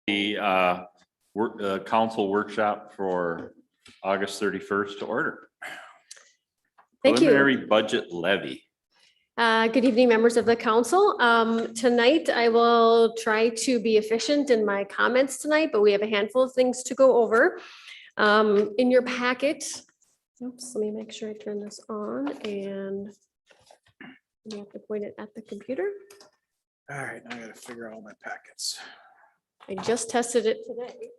The council workshop for August 31st to order. Thank you. Preliminary budget levy. Good evening, members of the council. Tonight, I will try to be efficient in my comments tonight, but we have a handful of things to go over. In your packet, oops, let me make sure I turn this on and you have to point it at the computer. All right, now I gotta figure out all my packets. I just tested it today.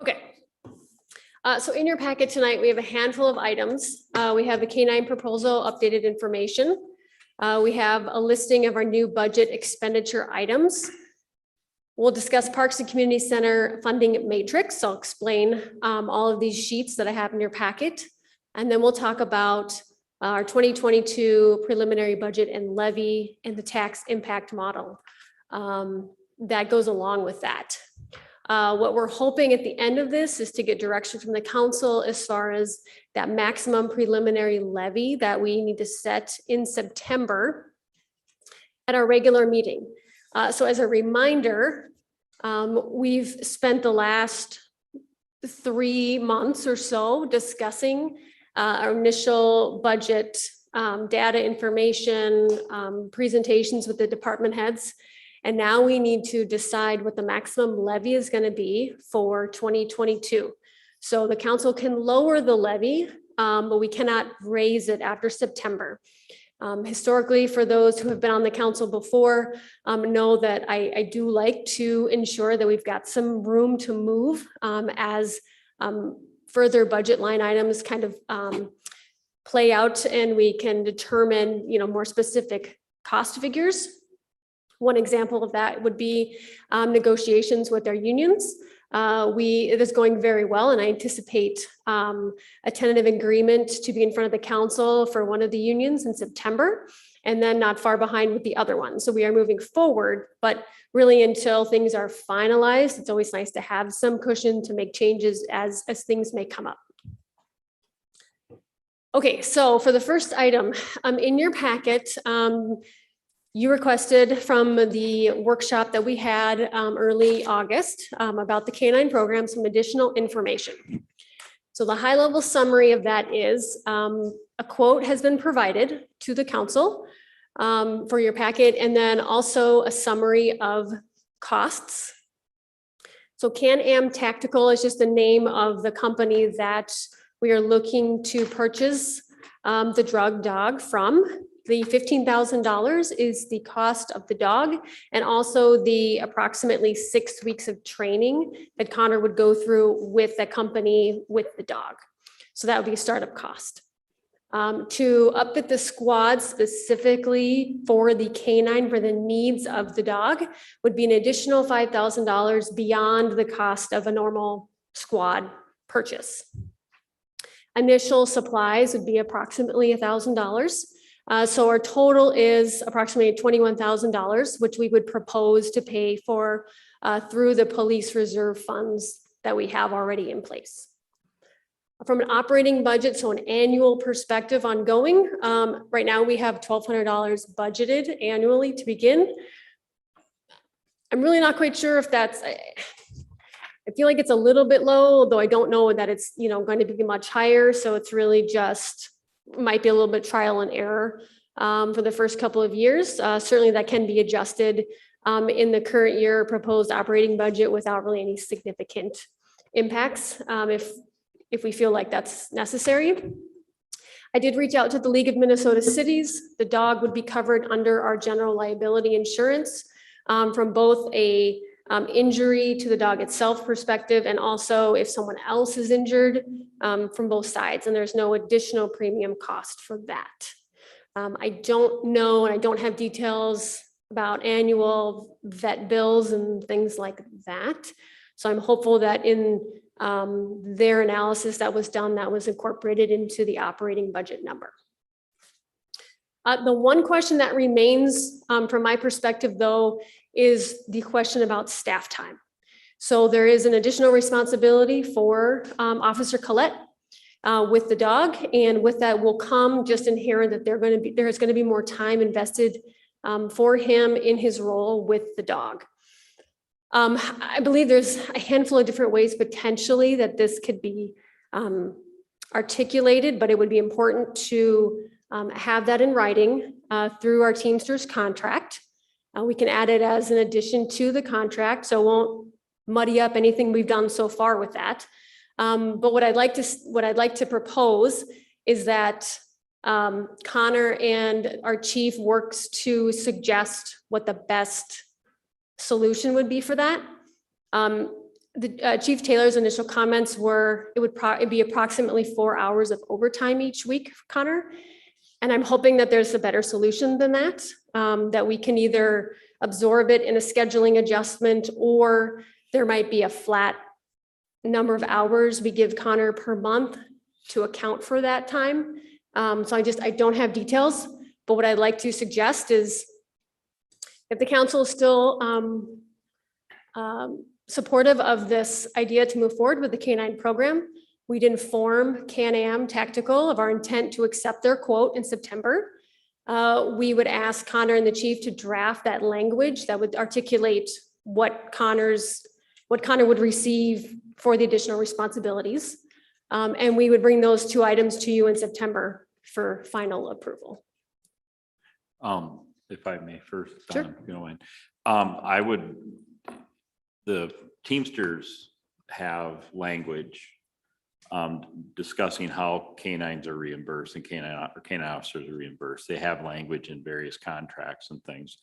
Okay. So in your packet tonight, we have a handful of items. We have the Canine proposal, updated information. We have a listing of our new budget expenditure items. We'll discuss Parks and Community Center funding matrix. I'll explain all of these sheets that I have in your packet. And then we'll talk about our 2022 preliminary budget and levy and the tax impact model that goes along with that. What we're hoping at the end of this is to get direction from the council as far as that maximum preliminary levy that we need to set in September at our regular meeting. So as a reminder, we've spent the last 3 months or so discussing our initial budget data information, presentations with the department heads. And now we need to decide what the maximum levy is going to be for 2022. So the council can lower the levy, but we cannot raise it after September. Historically, for those who have been on the council before, know that I do like to ensure that we've got some room to move as further budget line items kind of play out and we can determine, more specific cost figures. One example of that would be negotiations with our unions. It is going very well, and I anticipate a tentative agreement to be in front of the council for one of the unions in September, and then not far behind with the other one. So we are moving forward, but really until things are finalized, it's always nice to have some cushion to make changes as things may come up. Okay, so for the first item, in your packet, you requested from the workshop that we had early August about the Canine Program some additional information. So the high level summary of that is a quote has been provided to the council for your packet, and then also a summary of costs. So Can-Am Tactical is just the name of the company that we are looking to purchase the drug dog from. The $15,000 is the cost of the dog and also the approximately 6 weeks of training that Connor would go through with the company with the dog. So that would be a startup cost. To upfit the squad specifically for the canine for the needs of the dog would be an additional $5,000 beyond the cost of a normal squad purchase. Initial supplies would be approximately $1,000. So our total is approximately $21,000, which we would propose to pay for through the police reserve funds that we have already in place. From an operating budget, so an annual perspective ongoing, right now we have $1,200 budgeted annually to begin. I'm really not quite sure if that's, I feel like it's a little bit low, although I don't know that it's going to be much higher. So it's really just might be a little bit trial and error for the first couple of years. Certainly that can be adjusted in the current year proposed operating budget without really any significant impacts if we feel like that's necessary. I did reach out to the League of Minnesota Cities. The dog would be covered under our general liability insurance from both a injury to the dog itself perspective, and also if someone else is injured from both sides, and there's no additional premium cost for that. I don't know, and I don't have details about annual vet bills and things like that. So I'm hopeful that in their analysis that was done, that was incorporated into the operating budget number. The one question that remains from my perspective, though, is the question about staff time. So there is an additional responsibility for Officer Collette with the dog, and with that will come just inherent that there's going to be more time invested for him in his role with the dog. I believe there's a handful of different ways potentially that this could be articulated, but it would be important to have that in writing through our Teamsters contract. We can add it as an addition to the contract, so it won't muddy up anything we've done so far with that. But what I'd like to propose is that Connor and our chief works to suggest what the best solution would be for that. Chief Taylor's initial comments were it'd be approximately 4 hours of overtime each week for Connor. And I'm hoping that there's a better solution than that, that we can either absorb it in a scheduling adjustment, or there might be a flat number of hours we give Connor per month to account for that time. So I don't have details, but what I'd like to suggest is if the council is still supportive of this idea to move forward with the Canine Program, we'd inform Can-Am Tactical of our intent to accept their quote in September. We would ask Connor and the chief to draft that language that would articulate what Connor would receive for the additional responsibilities. And we would bring those two items to you in September for final approval. If I may first, Sure. Don, if you don't mind. The Teamsters have language discussing how canines are reimbursed and canine officers are reimbursed. They have language in various contracts and things.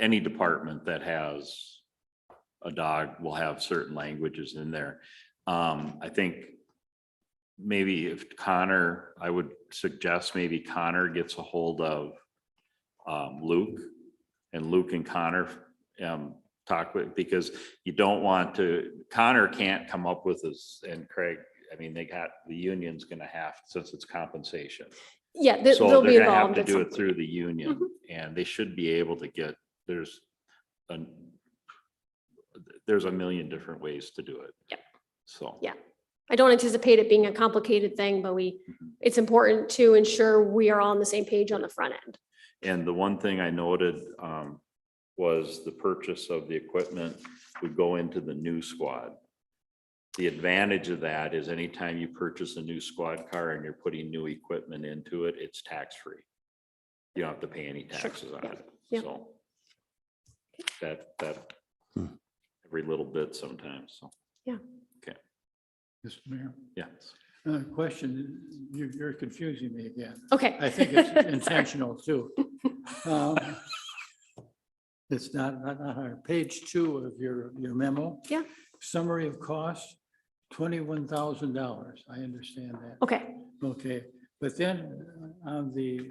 Any department that has a dog will have certain languages in there. I think maybe if I would suggest maybe Connor gets a hold of Luke, and Luke and Connor talk with, because you don't want to, Connor can't come up with this, and Craig, I mean, the union's gonna have, since it's compensation. Yeah, So they'll be they're gonna have involved to at do some it point. through the union, and they should be able to get, there's a million different ways to do it. Yep. So. Yeah. I don't anticipate it being a complicated thing, but it's important to ensure we are all on the same page on the front end. And the one thing I noted was the purchase of the equipment would go into the new squad. The advantage of that is anytime you purchase a new squad car and you're putting new equipment into it, it's tax-free. You don't have to pay any taxes on it. Yeah. So that every little bit sometimes. So. Yeah. Okay. Mr. Mayor, Yes. question, you're confusing me again. Okay. I think it's intentional too. It's not on page 2 of your memo. Yeah. Summary of costs, $21,000. I understand that. Okay. Okay, but then on the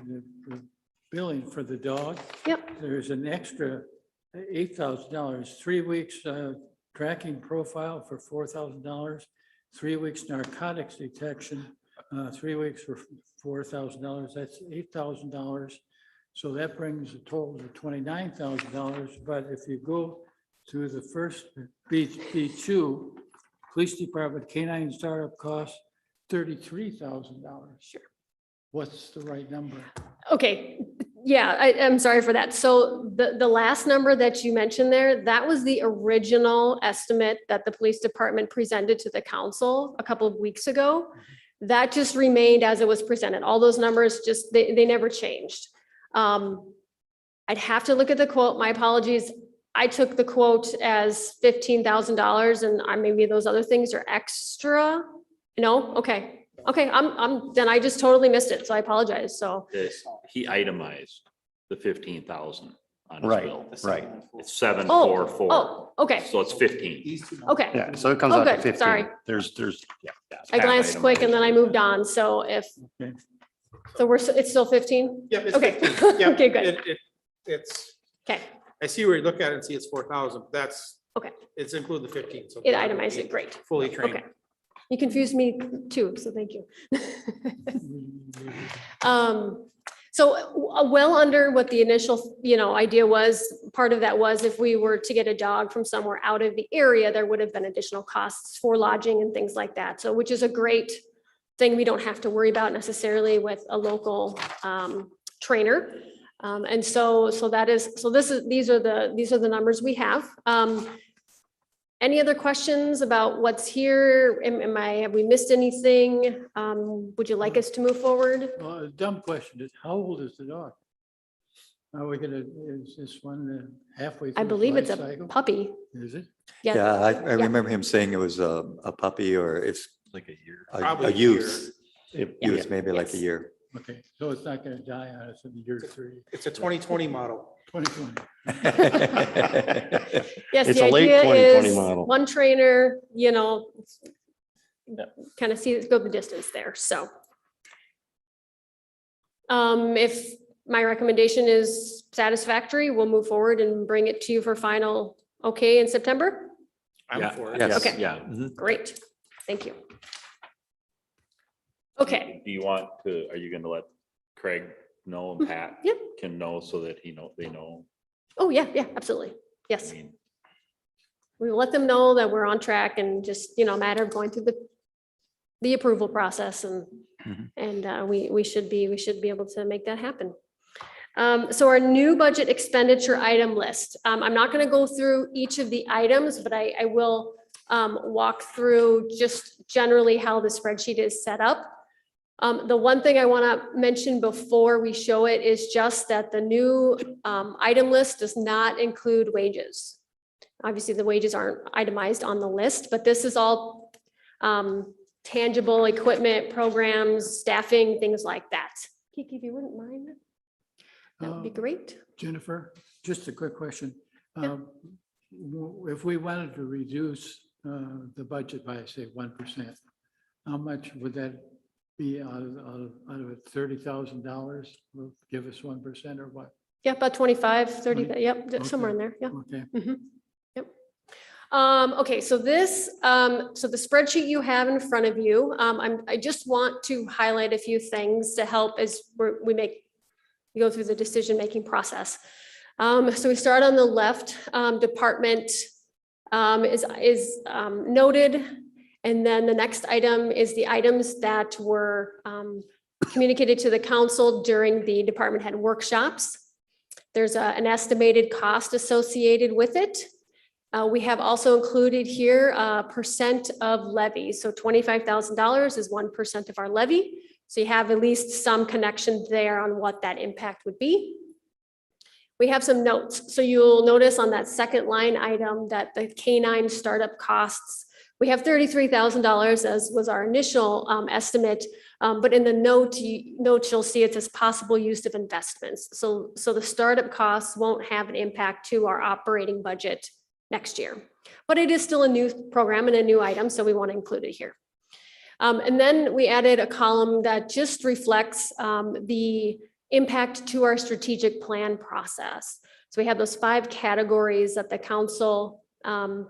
billing for the dog, Yep. there's an extra $8,000, 3 weeks tracking profile for $4,000, 3 weeks narcotics detection, 3 weeks for $4,000. That's $8,000. So that brings the total to $29,000. But if you go to the first B2, police department canine startup costs $33,000. Sure. What's the right number? Okay. Yeah, I'm sorry for that. So the last number that you mentioned there, that was the original estimate that the police department presented to the council a couple of weeks ago. That just remained as it was presented. All those numbers just, they never changed. I'd have to look at the quote. My apologies. I took the quote as $15,000, and maybe those other things are extra. No? Okay. Okay. Then I just totally missed it. So I apologize. So He itemized the 15,000 on his Right, bill. right. It's 744. oh, okay. So it's 15. Okay. Yeah, so it comes Oh, out to good. 15. Sorry. There's, Yeah. I glanced quick and then I moved on. So Okay. it's still 15? Yep. It's Okay. 15. Yep. Okay, good. It's, Okay. I see where you look at it and see it's 4,000, but that's. Okay. It's include the 15. So It itemized it. Great. Fully trained. Okay. You confused me too, so thank you. So well under what the initial, idea was, part of that was if we were to get a dog from somewhere out of the area, there would have been additional costs for lodging and things like that. So, which is a great thing we don't have to worry about necessarily with a local trainer. And so these are the numbers we have. Any other questions about what's here? Have we missed anything? Would you like us to move forward? Well, a dumb question is, how old is the dog? Are we gonna, is this one halfway through I its believe it's life a cycle? puppy. Is it? Yeah, I remember him saying it was a puppy or it's Like a year. Probably a a year. youth. Youth, maybe like a Yes. year. Okay, so it's not gonna die on us in year 3, It's a 2020 model. 2020. Yes, It's the a late idea 2020 is model. one trainer, kind of go the distance there, so. If my recommendation is satisfactory, we'll move forward and bring it to you for final okay in September. I'm Yeah. for it. Yes. Okay. Yeah. Mhm. Great, thank you. Okay, Do you want to, are you gonna let Craig know and Pat Yep. can know so that they know? oh, yeah, absolutely, I yes. mean, We will let them know that we're on track and just, a matter of going through the approval process Mhm. and we should be able to make that happen. So our new budget expenditure item list, I'm not gonna go through each of the items, but I will walk through just generally how the spreadsheet is set up. The one thing I wanna mention before we show it is just that the new item list does not include wages. Obviously, the wages aren't itemized on the list, but this is all tangible equipment, programs, staffing, things like that. Kiki, if you wouldn't mind, that would be great. Jennifer, just a quick question. Yeah. If we wanted to reduce the budget by, say, 1%, how much would that be out of it? $30,000 will give us 1% or what? Yeah, about 25, 30, 20? yep, somewhere in Okay. there, yeah. Okay, Yep. Okay, so so the spreadsheet you have in front of you, I just want to highlight a few things to help as we go through the decision-making process. So we start on the left, department is noted. And then the next item is the items that were communicated to the council during the department head workshops. There's an estimated cost associated with it. We have also included here percent of levy. So $25,000 is 1% of our levy. So you have at least some connection there on what that impact would be. We have some notes. So you'll notice on that second line item that the canine startup costs, we have $33,000 as was our initial estimate. But in the notes you'll see it says possible use of investments. So the startup costs won't have an impact to our operating budget next year. But it is still a new program and a new item, so we want to include it here. And then we added a column that just reflects the impact to our strategic plan process. So we have those 5 categories that the council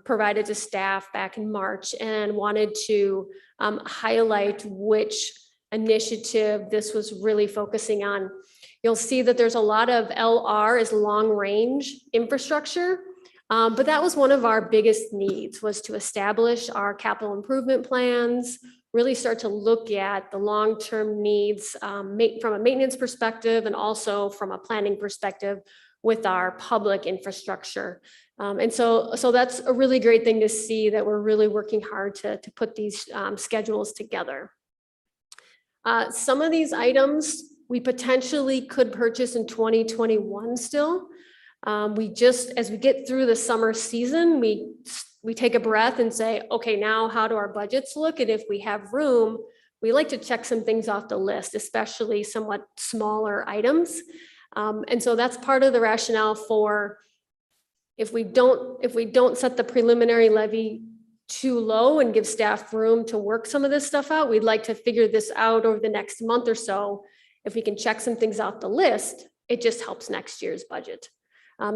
provided to staff back in March and wanted to highlight which initiative this was really focusing on. You'll see that there's a lot of LR is long range infrastructure. But that was one of our biggest needs, was to establish our capital improvement plans, really start to look at the long-term needs from a maintenance perspective and also from a planning perspective with our public infrastructure. And so that's a really great thing to see, that we're really working hard to put these schedules together. Some of these items we potentially could purchase in 2021 still. As we get through the summer season, we take a breath and say, okay, now how do our budgets look? And if we have room, we like to check some things off the list, especially somewhat smaller items. And so that's part of the rationale for if we don't set the preliminary levy too low and give staff room to work some of this stuff out, we'd like to figure this out over the next month or so. If we can check some things off the list, it just helps next year's budget.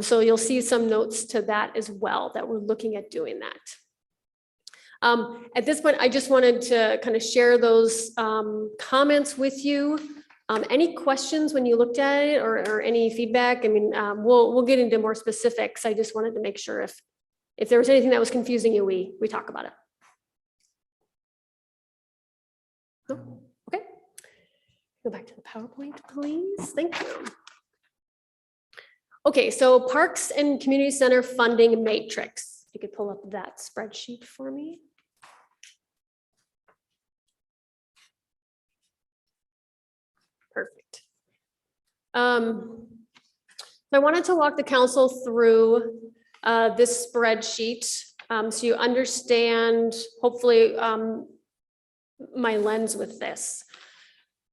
So you'll see some notes to that as well, that we're looking at doing that. At this point, I just wanted to kind of share those comments with you. Any questions when you looked at it or any feedback? I mean, we'll get into more specifics. I just wanted to make sure if there was anything that was confusing you, we talk about it. No? Okay. Go back to the PowerPoint, please. Thank you. Okay, so Parks and Community Center funding matrix. You could pull up that spreadsheet for me. Perfect. So I wanted to walk the council through this spreadsheet so you understand, hopefully, my lens with this.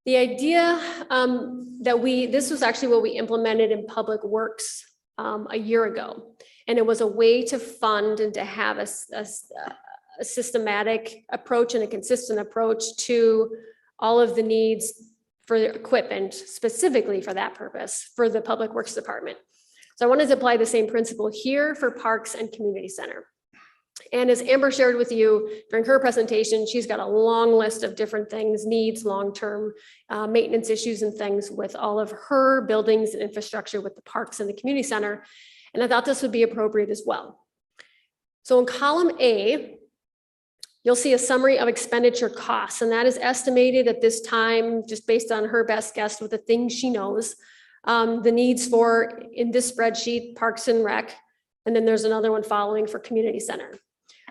The idea that this was actually what we implemented in Public Works a year ago. And it was a way to fund and to have a systematic approach and a consistent approach to all of the needs for equipment specifically for that purpose for the Public Works Department. So I wanted to apply the same principle here for Parks and Community Center. And as Amber shared with you during her presentation, she's got a long list of different things, needs, long-term maintenance issues and things with all of her buildings and infrastructure with the parks and the community center. And I thought this would be appropriate as well. So in column A, you'll see a summary of expenditure costs, and that is estimated at this time, just based on her best guess with the things she knows, the needs for, in this spreadsheet, Parks and Rec, and then there's another one following for Community Center.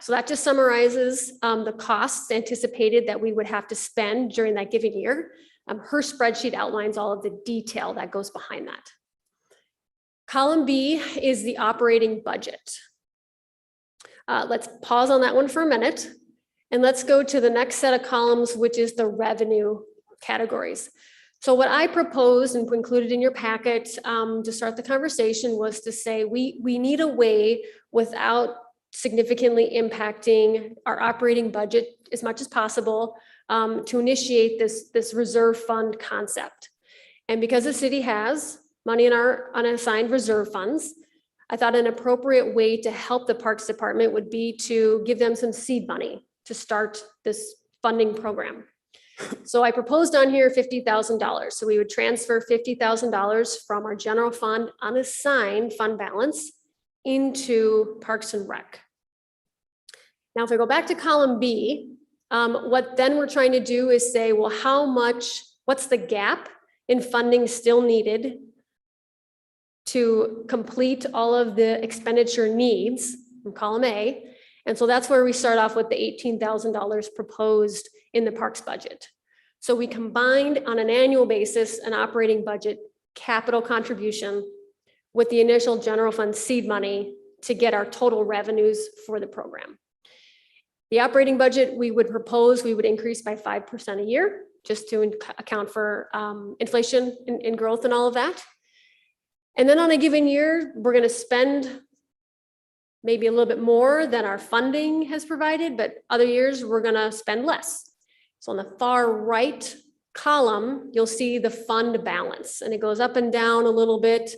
So that just summarizes the costs anticipated that we would have to spend during that given year. Her spreadsheet outlines all of the detail that goes behind that. Column B is the operating budget. Let's pause on that one for a minute. And let's go to the next set of columns, which is the revenue categories. So what I proposed and included in your packet to start the conversation was to say we need a way without significantly impacting our operating budget as much as possible to initiate this reserve fund concept. And because the city has money in our unassigned reserve funds, I thought an appropriate way to help the Parks Department would be to give them some seed money to start this funding program. So I proposed on here $50,000. So we would transfer $50,000 from our general fund unassigned fund balance into Parks and Rec. Now, if I go back to column B, what then we're trying to do is say, well, what's the gap in funding still needed to complete all of the expenditure needs from column A? And so that's where we start off with the $18,000 proposed in the parks budget. So we combined on an annual basis an operating budget capital contribution with the initial general fund seed money to get our total revenues for the program. The operating budget we would increase by 5% a year, just to account for inflation and growth and all of that. And then on a given year, we're going to spend maybe a little bit more than our funding has provided, but other years we're going to spend less. So on the far right column, you'll see the fund balance, and it goes up and down a little bit.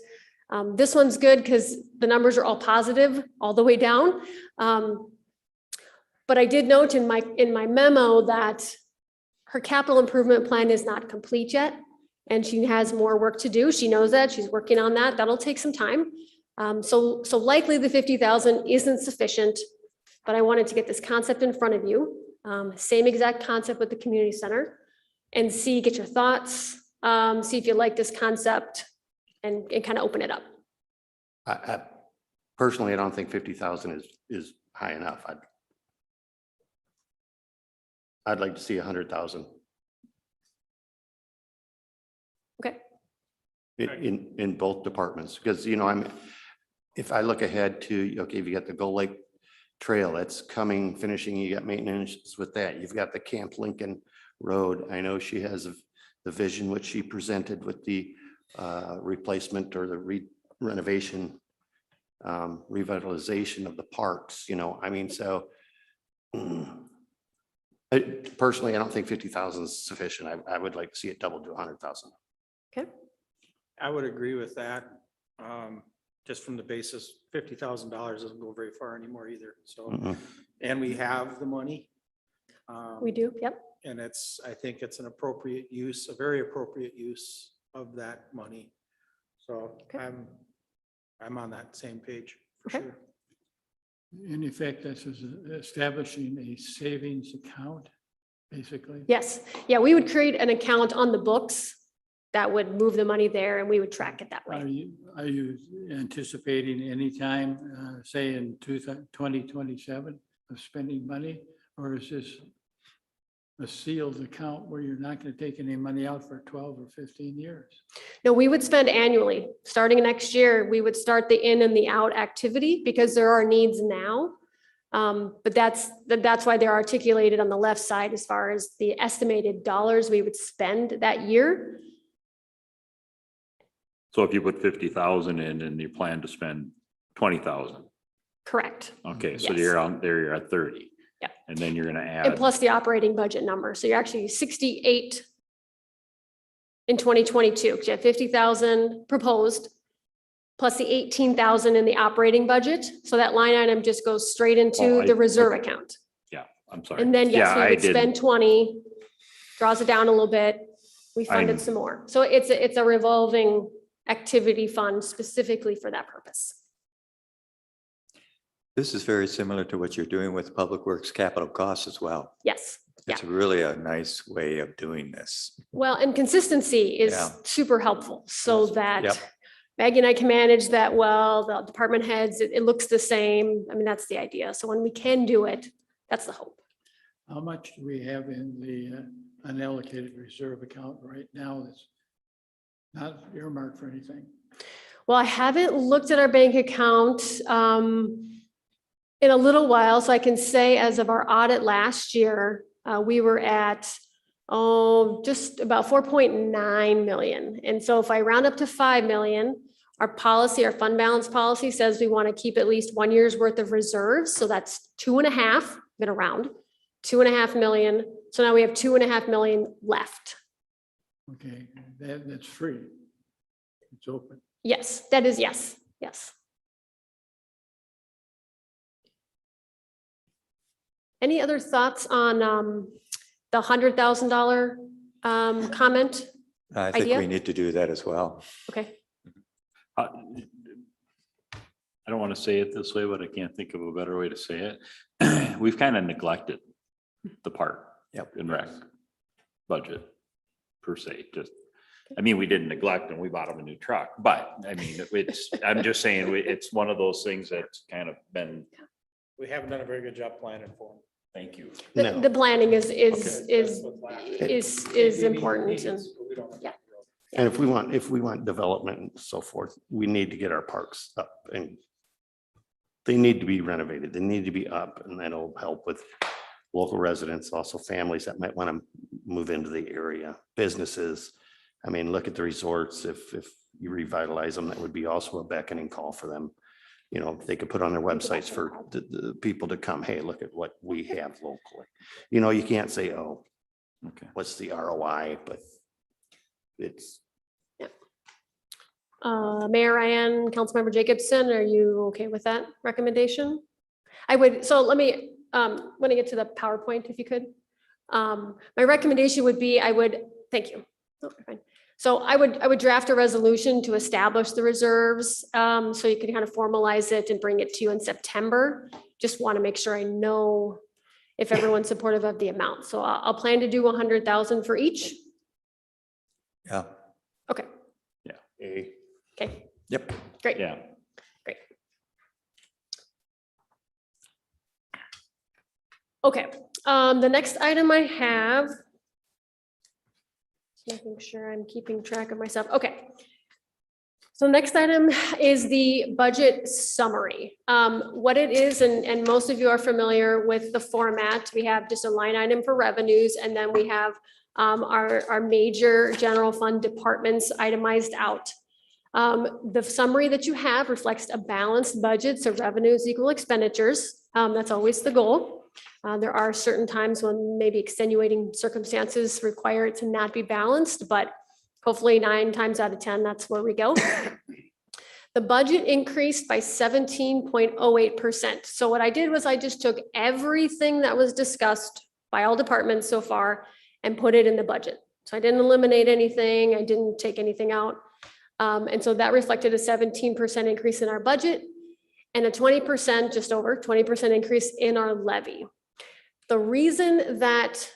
This one's good because the numbers are all positive all the way down. But I did note in my memo that her capital improvement plan is not complete yet, and she has more work to do. She knows that. She's working on that. That'll take some time. So likely the 50,000 isn't sufficient, but I wanted to get this concept in front of you. Same exact concept with the community center, and get your thoughts, see if you like this concept, and kind of open it up. I personally, I don't think 50,000 is high enough. I'd like to see 100,000. Okay. In both departments, because if I look ahead to, okay, if you got the Gull Lake Trail that's finishing, you got maintenance with that. You've got the Camp Lincoln Road. I know she has the vision which she presented with the replacement or the renovation, revitalization of the parks, so personally, I don't think 50,000 is sufficient. I would like to see it doubled to 100,000. Okay. I would agree with that. Just from the basis, $50,000 doesn't go very far anymore either. So And we have the money. We do, yep. And I think it's an appropriate use, a very appropriate use of that money. So Okay. I'm on that same page for Okay. sure. In effect, this is establishing a savings account, basically. Yes, yeah, we would create an account on the books that would move the money there and we would track it that Are way. you anticipating any time, say in 2027 of spending money? Or is this a sealed account where you're not going to take any money out for 12 or 15 years? No, we would spend annually. Starting next year, we would start the in and the out activity because there are needs now. But that's why they're articulated on the left side as far as the estimated dollars we would spend that year. So if you put 50,000 in and you plan to spend 20,000, Correct. okay, so Yes. you're on there, you're at 30. Yeah. And then you're gonna And add, plus the operating budget number. So you're actually 68 in 2022, because you had 50,000 proposed, plus the 18,000 in the operating budget. So that line item just goes straight Oh, into I- the reserve okay. account. I'm sorry. And then, yes, Yeah, we I would spend didn't, 20, draws it down a little bit. We funded I'm- some more. So it's a revolving activity fund specifically for that purpose. This is very similar to what you're doing with Public Works capital costs as well. Yes. It's really a nice way of doing this. Well, and consistency is Yeah. super helpful so Yep. that Maggie and I can manage that well, the department heads, it looks the same. I mean, that's the idea. So when we can do it, that's the hope. How much do we have in the unallocated reserve account right now that's not earmarked for anything? Well, I haven't looked at our bank account in a little while, so I can say as of our audit last year, we were at just about 4.9 million. And so if I round up to 5 million, our policy, our fund balance policy says we want to keep at least 1 year's worth of reserves. So that's 2.5, been around, 2.5 million. So now we have 2.5 million left. Okay, that's free. It's open. Yes, that is, yes, yes. Any other thoughts on the $100,000 comment? I think Idea? we need to do that as well. Okay, I don't want to say it this way, but I can't think of a better way to say it. We've kind of neglected the part. Yep. In rec budget per se, just, I mean, we didn't neglect them, we bought them a new truck, but I mean, I'm just saying, it's one of those things that's kind of been, We haven't done a very good job planning for them. thank you. the No. planning is That's what's lacking. important and, But we don't have Yeah. And if we want development and so forth, we need to get our parks up and they need to be renovated. They need to be up and that'll help with local residents, also families that might want to move into the area, businesses. I mean, look at the resorts. If you revitalize them, that would be also a beckoning call for them. You know, they could put on their websites for the people to come, hey, look at what we have locally. You know, you can't say, oh, Okay. what's the ROI, but it's, Mayor Ryan, Councilmember Jacobson, are you okay with that recommendation? I would, so let me, when I get to the PowerPoint, if you could. My recommendation would be, thank you. Oh, you're fine. So I would draft a resolution to establish the reserves, so you can kind of formalize it and bring it to you in September. Just want to make sure I know if everyone's supportive of the amount. So I'll plan to do 100,000 for each. Yeah. Okay, a okay, Yep. great. Yeah, Okay, the next item I have. Just making sure I'm keeping track of myself. Okay. So next item is the budget summary. What it is, and most of you are familiar with the format. We have just a line item for revenues, and then we have our major general fund departments itemized out. The summary that you have reflects a balanced budget, so revenues equal expenditures. That's always the goal. There are certain times when maybe extenuating circumstances require it to not be balanced, but hopefully 9 times out of 10, that's where we go. The budget increased by 17.08%. So what I did was I just took everything that was discussed by all departments so far and put it in the budget. So I didn't eliminate anything. I didn't take anything out. And so that reflected a 17% increase in our budget and a 20%, just over 20% increase in our levy. The reason that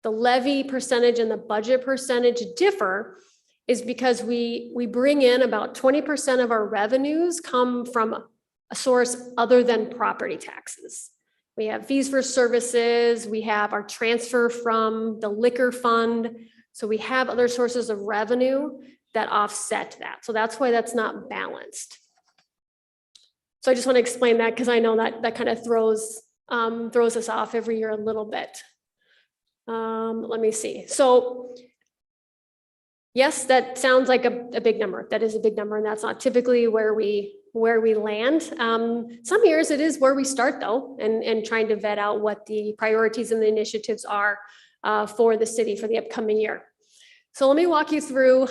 the levy percentage and the budget percentage differ is because we bring in about 20% of our revenues come from a source other than property taxes. We have fees for services, we have our transfer from the liquor fund. So we have other sources of revenue that offset that. So that's why that's not balanced. So I just want to explain that because I know that kind of throws us off every year a little bit. Let me see. So yes, that sounds like a big number. That is a big number, and that's not typically where we land. Some years it is where we start though, and trying to vet out what the priorities and the initiatives are for the city for the upcoming year. So let me walk you through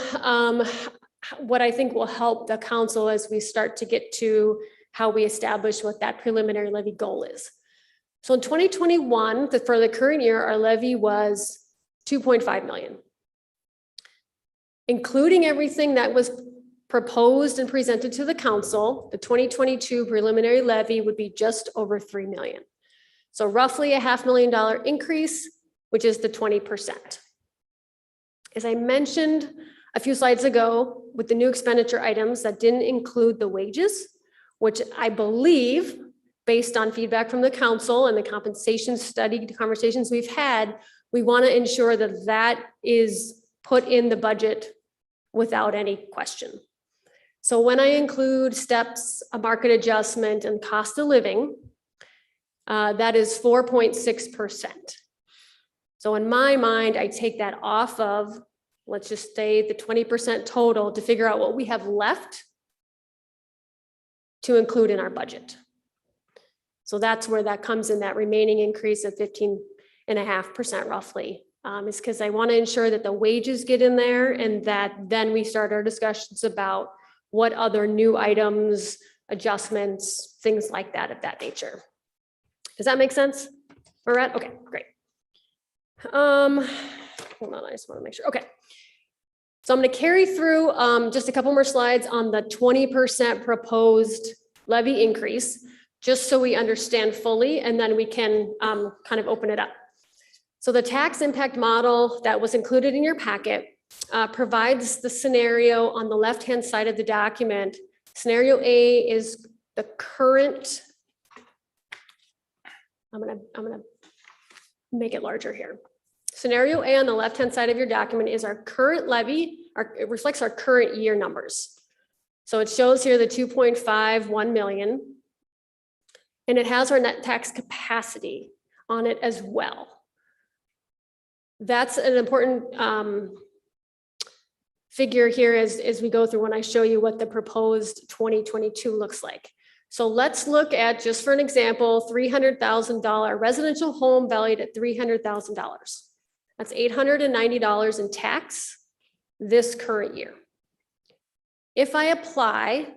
what I think will help the council as we start to get to how we establish what that preliminary levy goal is. So in 2021, for the current year, our levy was 2.5 million. Including everything that was proposed and presented to the council, the 2022 preliminary levy would be just over 3 million. So roughly a $500,000 increase, which is the 20%. As I mentioned a few slides ago, with the new expenditure items that didn't include the wages, which I believe, based on feedback from the council and the compensation study conversations we've had, we want to ensure that that is put in the budget without any question. So when I include steps, a market adjustment, and cost of living, that is 4.6%. So in my mind, I take that off of, let's just say the 20% total to figure out what we have left to include in our budget. So that's where that comes in, that remaining increase of 15.5% roughly, is because I want to ensure that the wages get in there and that then we start our discussions about what other new items, adjustments, things like that of that nature. Does that make sense? All right, okay, great. Hold on, I just want to make sure, okay. So I'm going to carry through just a couple more slides on the 20% proposed levy increase, just so we understand fully, and then we can kind of open it up. So the tax impact model that was included in your packet provides the scenario on the left-hand side of the document. Scenario A is the current, I'm gonna make it larger here. Scenario A on the left-hand side of your document is our current levy, it reflects our current year numbers. So it shows here the 2.51 million. And it has our net tax capacity on it as well. That's an important figure here as we go through when I show you what the proposed 2022 looks like. So let's look at, just for an example, $300,000 residential home valued at $300,000. That's $890 in tax this current year. If I apply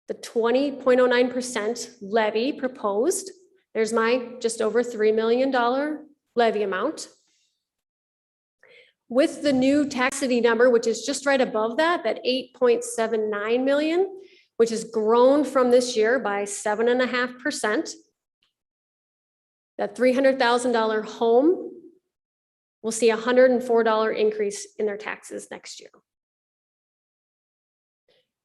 the 20.09% levy proposed, there's my just over $3 million levy amount. With the new taxity number, which is just right above that 8.79 million, which has grown from this year by 7.5%. That $300,000 home will see a $104 increase in their taxes next year.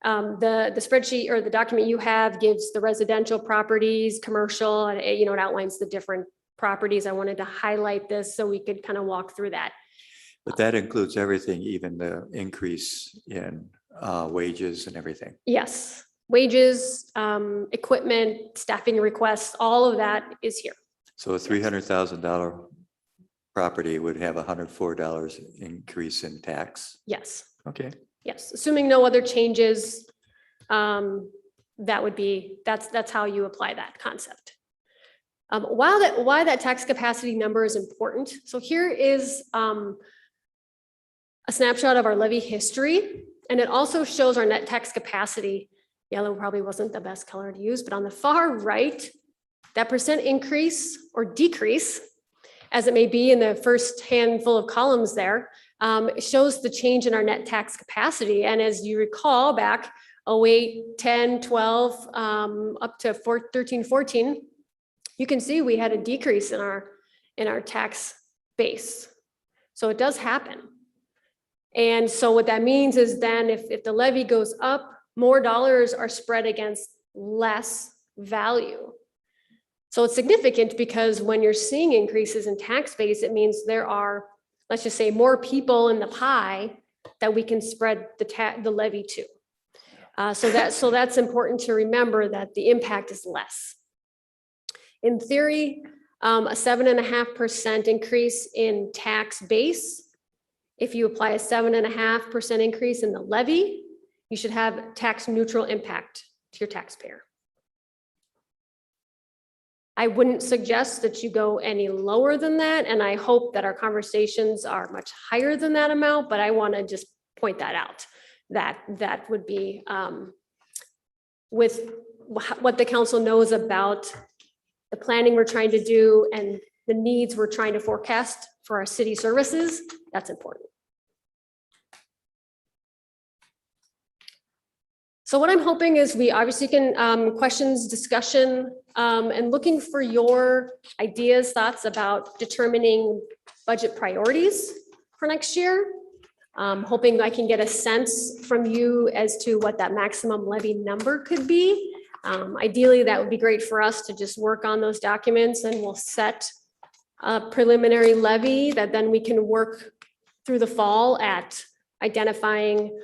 The spreadsheet or the document you have gives the residential properties, commercial, and it outlines the different properties. I wanted to highlight this so we could kind of walk through that. But that includes everything, even the increase in wages and everything. Yes, wages, equipment, staffing requests, all of that is here. So a $300,000 property would have $104 increase in tax. Yes. Okay. Yes, assuming no other changes, that would be, that's how you apply that concept. Why that tax capacity number is important. So here is a snapshot of our levy history, and it also shows our net tax capacity Yellow probably wasn't the best color to use, but on the far right, that percent increase or decrease, as it may be in the first handful of columns there, it shows the change in our net tax capacity. And as you recall back 08, 10, 12, up to 13, 14, you can see we had a decrease in our tax base. So it does happen. And so what that means is then if the levy goes up, more dollars are spread against less value. So it's significant because when you're seeing increases in tax base, it means there are, let's just say, more people in the pie that we can spread the levy to. So that's important to remember, that the impact is less. In theory, a 7.5% increase in tax base. If you apply a 7.5% increase in the levy, you should have tax neutral impact to your taxpayer. I wouldn't suggest that you go any lower than that, and I hope that our conversations are much higher than that amount, but I want to just point that out, that would be with what the council knows about the planning we're trying to do and the needs we're trying to forecast for our city services. That's important. So what I'm hoping is we obviously can, questions, discussion, and looking for your ideas, thoughts about determining budget priorities for next year. Hoping I can get a sense from you as to what that maximum levy number could be. Ideally, that would be great for us to just work on those documents, and we'll set a preliminary levy that then we can work through the fall at identifying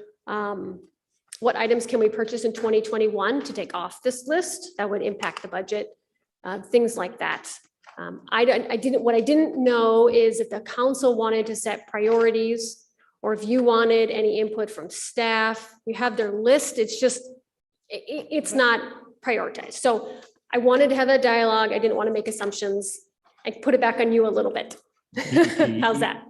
what items can we purchase in 2021 to take off this list that would impact the budget, things like that. What I didn't know is if the council wanted to set priorities, or if you wanted any input from staff. You have their list, it's just, it's not prioritized. So I wanted to have that dialogue. I didn't want to make assumptions. I put it back on you a little bit. How's that?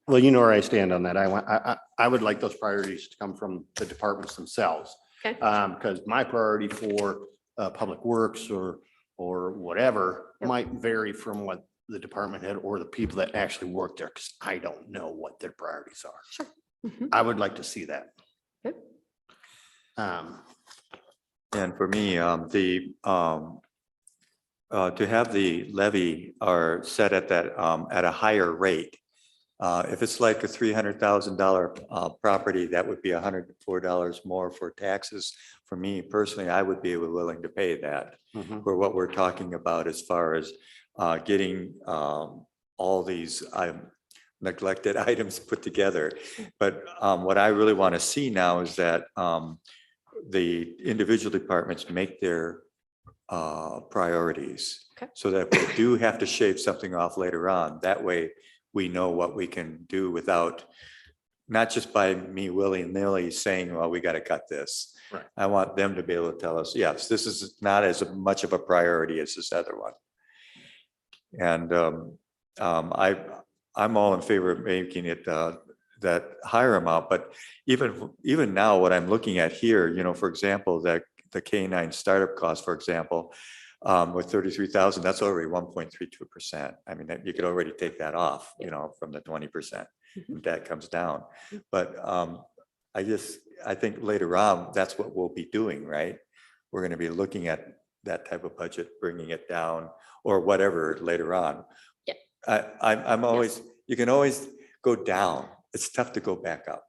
Well, you know where I stand on that. I would like those priorities to come from the departments themselves. Okay. Because my priority for public works or whatever Yep. might vary from what the department head or the people that actually work there, because I don't know what their priorities are. Sure. Mhm. I would like to see that. Okay. And for me, to have the levy are set at that, at a higher rate. If it's like a $300,000 property, that would be $104 more for taxes. For me personally, I would be willing to pay that for what we're talking about as far as getting all these neglected items put together. But what I really want to see now is that the individual departments make their priorities. Okay. So that if we do have to shave something off later on, that way we know what we can do without, not just by me willy-nilly saying, well, we got to cut this. Right. I want them to be able to tell us, yes, this is not as much of a priority as this other one. And I'm all in favor of making it that higher amount, but even now, what I'm looking at here, you know, for example, that the Canine startup cost, for example, with 33,000, that's already 1.32%. I mean, you could already take that off, you know, from the 20%. That comes down. But I think later on, that's what we'll be doing, right? We're going to be looking at that type of budget, bringing it down or whatever later on. Yeah. I'm always, you can always go down. It's tough to go back up.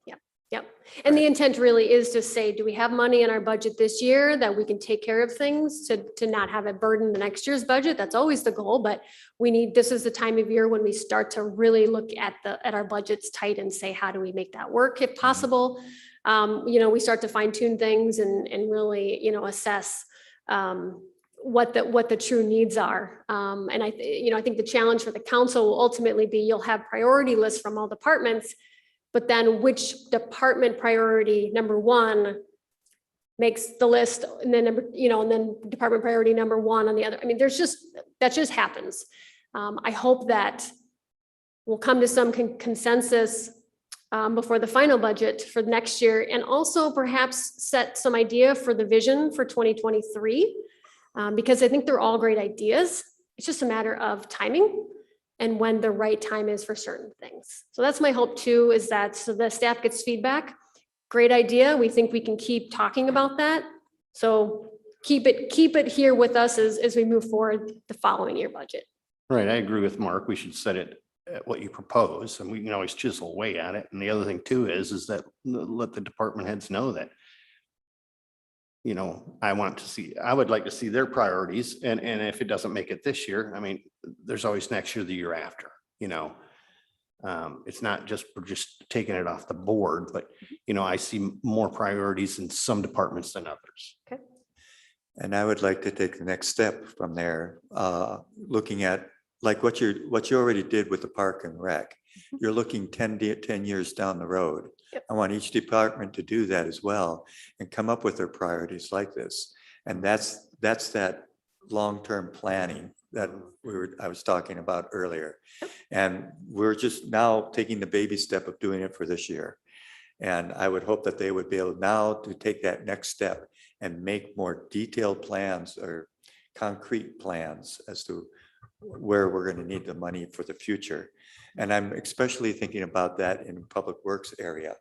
Yep. And the intent really is to say, do we have money in our budget this year that we can take care of things to not have it burden the next year's budget? That's always the goal, but this is the time of year when we start to really look at our budgets tight and say, how do we make that work if possible? You know, we start to fine tune things and really, you know, assess what the true needs are. And I think the challenge for the council will ultimately be, you'll have priority lists from all departments, but then which department priority number one makes the list, and then and then department priority number one on the other. I mean, that just happens. I hope that we'll come to some consensus before the final budget for next year, and also perhaps set some idea for the vision for 2023. Because I think they're all great ideas. It's just a matter of timing and when the right time is for certain things. So that's my hope too, is that so the staff gets feedback. Great idea. We think we can keep talking about that. So keep it here with us as we move forward the following year budget. Right, I agree with Mark. We should set it at what you propose, and we can always chisel away at it. And the other thing too is that let the department heads know that, you know, I would like to see their priorities, and if it doesn't make it this year, I mean, there's always next year, the year after, you know. It's not just, we're just taking it off the board, but, you know, I see more priorities in some departments than others. Okay. And I would like to take the next step from there, looking at like what you already did with the park and rec. You're looking 10 years down the road. Yep. I want each department to do that as well and come up with their priorities like this. And that's that long-term planning that I was talking about earlier. And we're just now taking the baby step of doing it for this year. And I would hope that they would be able now to take that next step and make more detailed plans or concrete plans as to where we're going to need the money for the future. And I'm especially thinking about that in public works area.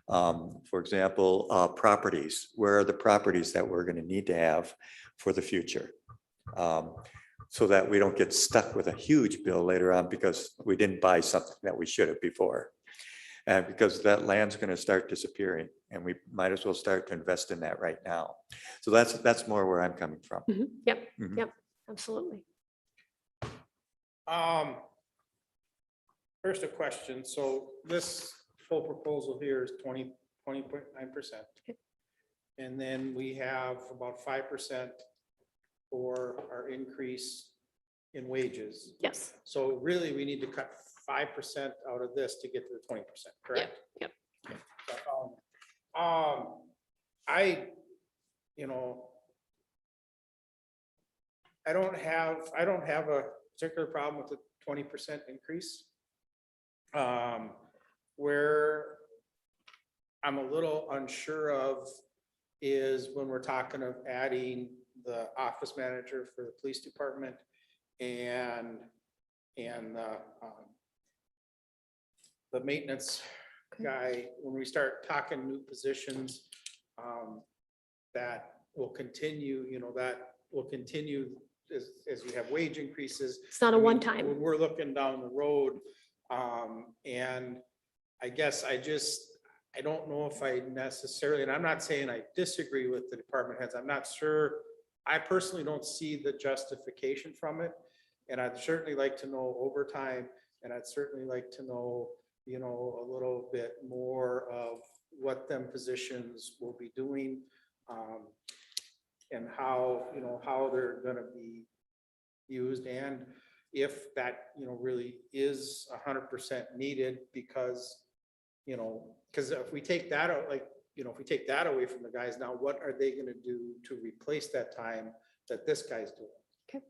For example, properties. Where are the properties that we're going to need to have for the future? So that we don't get stuck with a huge bill later on because we didn't buy something that we should have before. And because that land's going to start disappearing, and we might as well start to invest in that right now. So that's more where I'm coming from. Yep, Mhm. yep, absolutely. First a question. So this full proposal here is 20.9%. And then we have about 5% for our increase in wages. Yes. So really, we need to cut 5% out of this to get to the 20%, correct? Yep. You know, I don't have a particular problem with the 20% increase. Where I'm a little unsure of is when we're talking of adding the office manager for the police department and the maintenance guy, when we start talking new positions, that will continue, as we have wage increases. It's not a I mean, one-time. when we're looking down the road, and I guess I don't know if I necessarily, and I'm not saying I disagree with the department heads. I'm not sure. I personally don't see the justification from it. And I'd certainly like to know overtime, and I'd certainly like to know, a little bit more of what them positions will be doing, and how they're gonna be used, and if that, really is 100% needed, because if we take that out, if we take that away from the guys, now what are they gonna do to replace that time that this guy's doing? Okay.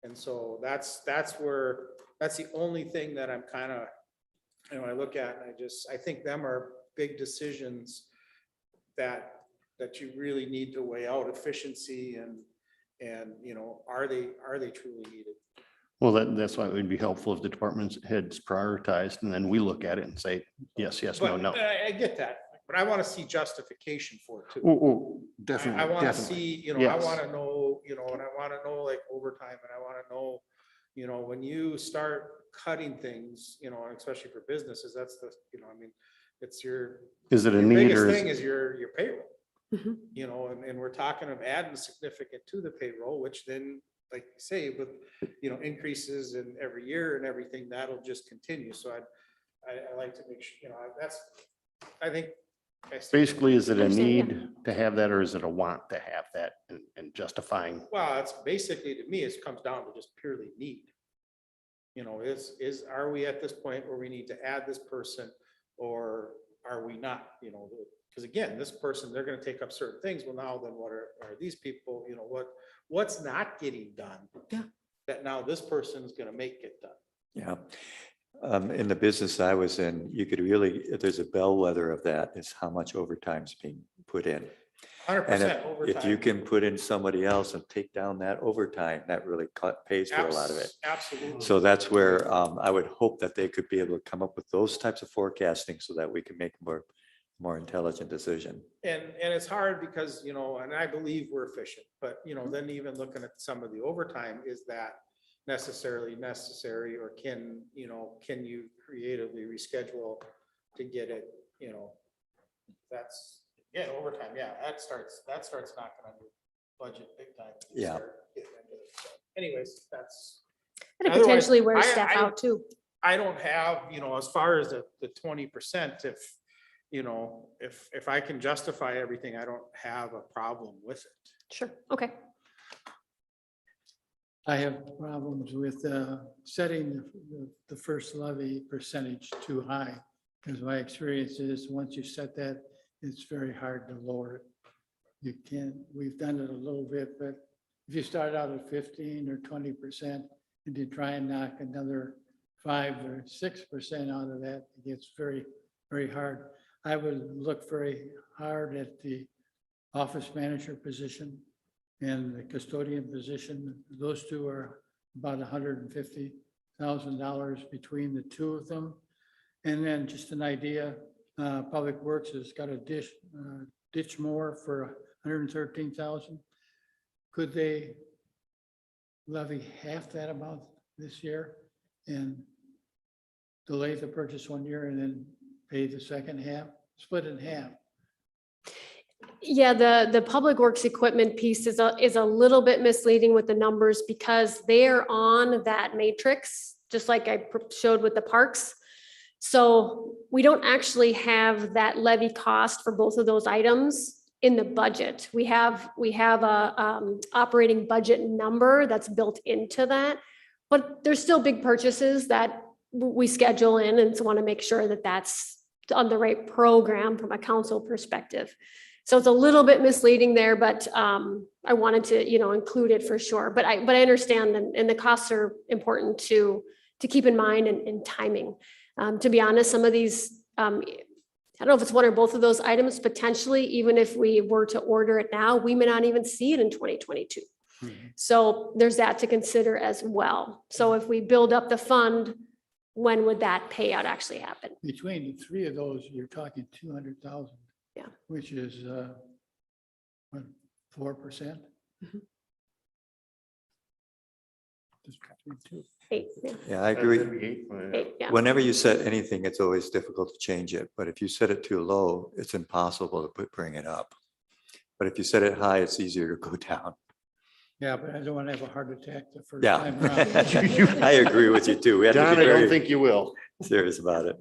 And so that's the only thing that I'm kind of, I look at, and I think them are big decisions that you really need to weigh out efficiency and are they truly needed? Well, that's why it would be helpful if the department heads prioritized, and then we look at it and say, yes, no, But no. I get that, but I want to see justification for it too. Oh, definitely. I want to definitely. see, I Yes. want to know, and I want to know like overtime, and I want to know, when you start cutting things, and especially for businesses, that's the, it's your Is it a your need biggest or thing is, is your payroll, Mhm. and we're talking of adding significant to the payroll, which then, like you say, with, increases in every year and everything, that'll just continue. So I like to make sure, I think. basically, is it a Understand, yeah. need to have that, or is it a want to have that and justifying? Well, it's basically, to me, it comes down to just purely need. Are we at this point where we need to add this person, or are we not, because again, this person, they're gonna take up certain things. Well, now then what are these people, what's not getting done? Yeah. That now this person is gonna make it done. Yeah. In the business I was in, you could really, if there's a bellwether of that, is how much overtime's being put in. And 100% if overtime. you can put in somebody else and take down that overtime, that really pays for a lot of it. Absolutely. So that's where I would hope that they could be able to come up with those types of forecasting so that we can make more intelligent decision. And it's hard because, you know, and I believe we're efficient, but, you know, then even looking at some of the overtime, is that necessarily necessary, or can you creatively reschedule to get it, you know, that's, yeah, overtime, yeah, that starts knocking on your budget big time. when you Yeah. start getting into it. So anyways, that's. And it Otherwise, potentially wears I- staff I- out too. I don't have, you know, as far as the 20%, if, you know, if I can justify everything, I don't have a problem with it. Sure, okay. I have problems with setting the first levy percentage too high. Because my experience is, once you set that, it's very hard to lower it. You can't, we've done it a little bit, but if you start out at 15 or 20% and you try and knock another 5 or 6% out of that, it gets very, very hard. I would look very hard at the office manager position and the custodian position. Those two are about $150,000 between the two of them. And then just an idea, Public Works has got a ditch mower for $113,000. Could they levy half that amount this year and delay the purchase 1 year and then pay the second half, split in half? Yeah, the public works equipment piece is a little bit misleading with the numbers because they're on that matrix, just like I showed with the parks. So we don't actually have that levy cost for both of those items in the budget. We have a operating budget number that's built into that, but there's still big purchases that we schedule in, and so want to make sure that that's on the right program from a council perspective. So it's a little bit misleading there, but I wanted to, you know, include it for sure. But I understand, and the costs are important to keep in mind, and timing. To be honest, some of these, I don't know if it's one or both of those items, potentially, even if we were to order it now, we may not even see it in 2022. So there's that to consider as well. So if we build up the fund, when would that payout actually happen? Between the three of those, you're talking 200,000. Yeah. Which is, what, 4%? Mhm. Just between two. 8, yeah, Yeah, I agree. 8, yeah. Whenever you set anything, it's always difficult to change it. But if you set it too low, it's impossible to bring it up. But if you set it high, it's easier to go down. Yeah, but I don't want to have a heart attack the first Yeah, time around. I agree with you too. We have to John, be I don't very think you will. serious about it.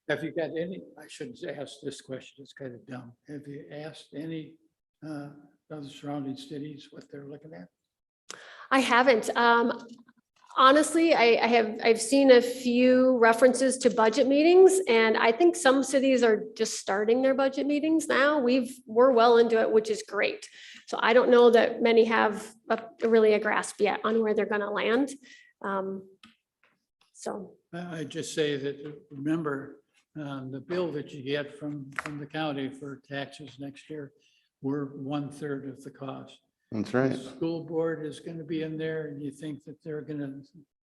Have you got any, I shouldn't ask this question, it's kind of dumb. Have you asked any other surrounding cities what they're looking at? I haven't. Honestly, I've seen a few references to budget meetings, and I think some cities are just starting their budget meetings now. We're well into it, which is great. So I don't know that many have really a grasp yet on where they're gonna land. So, I just say that, remember, the bill that you get from the county for taxes next year, we're 1/3 of the cost. That's The right. school board is going to be in there, and you think that they're going to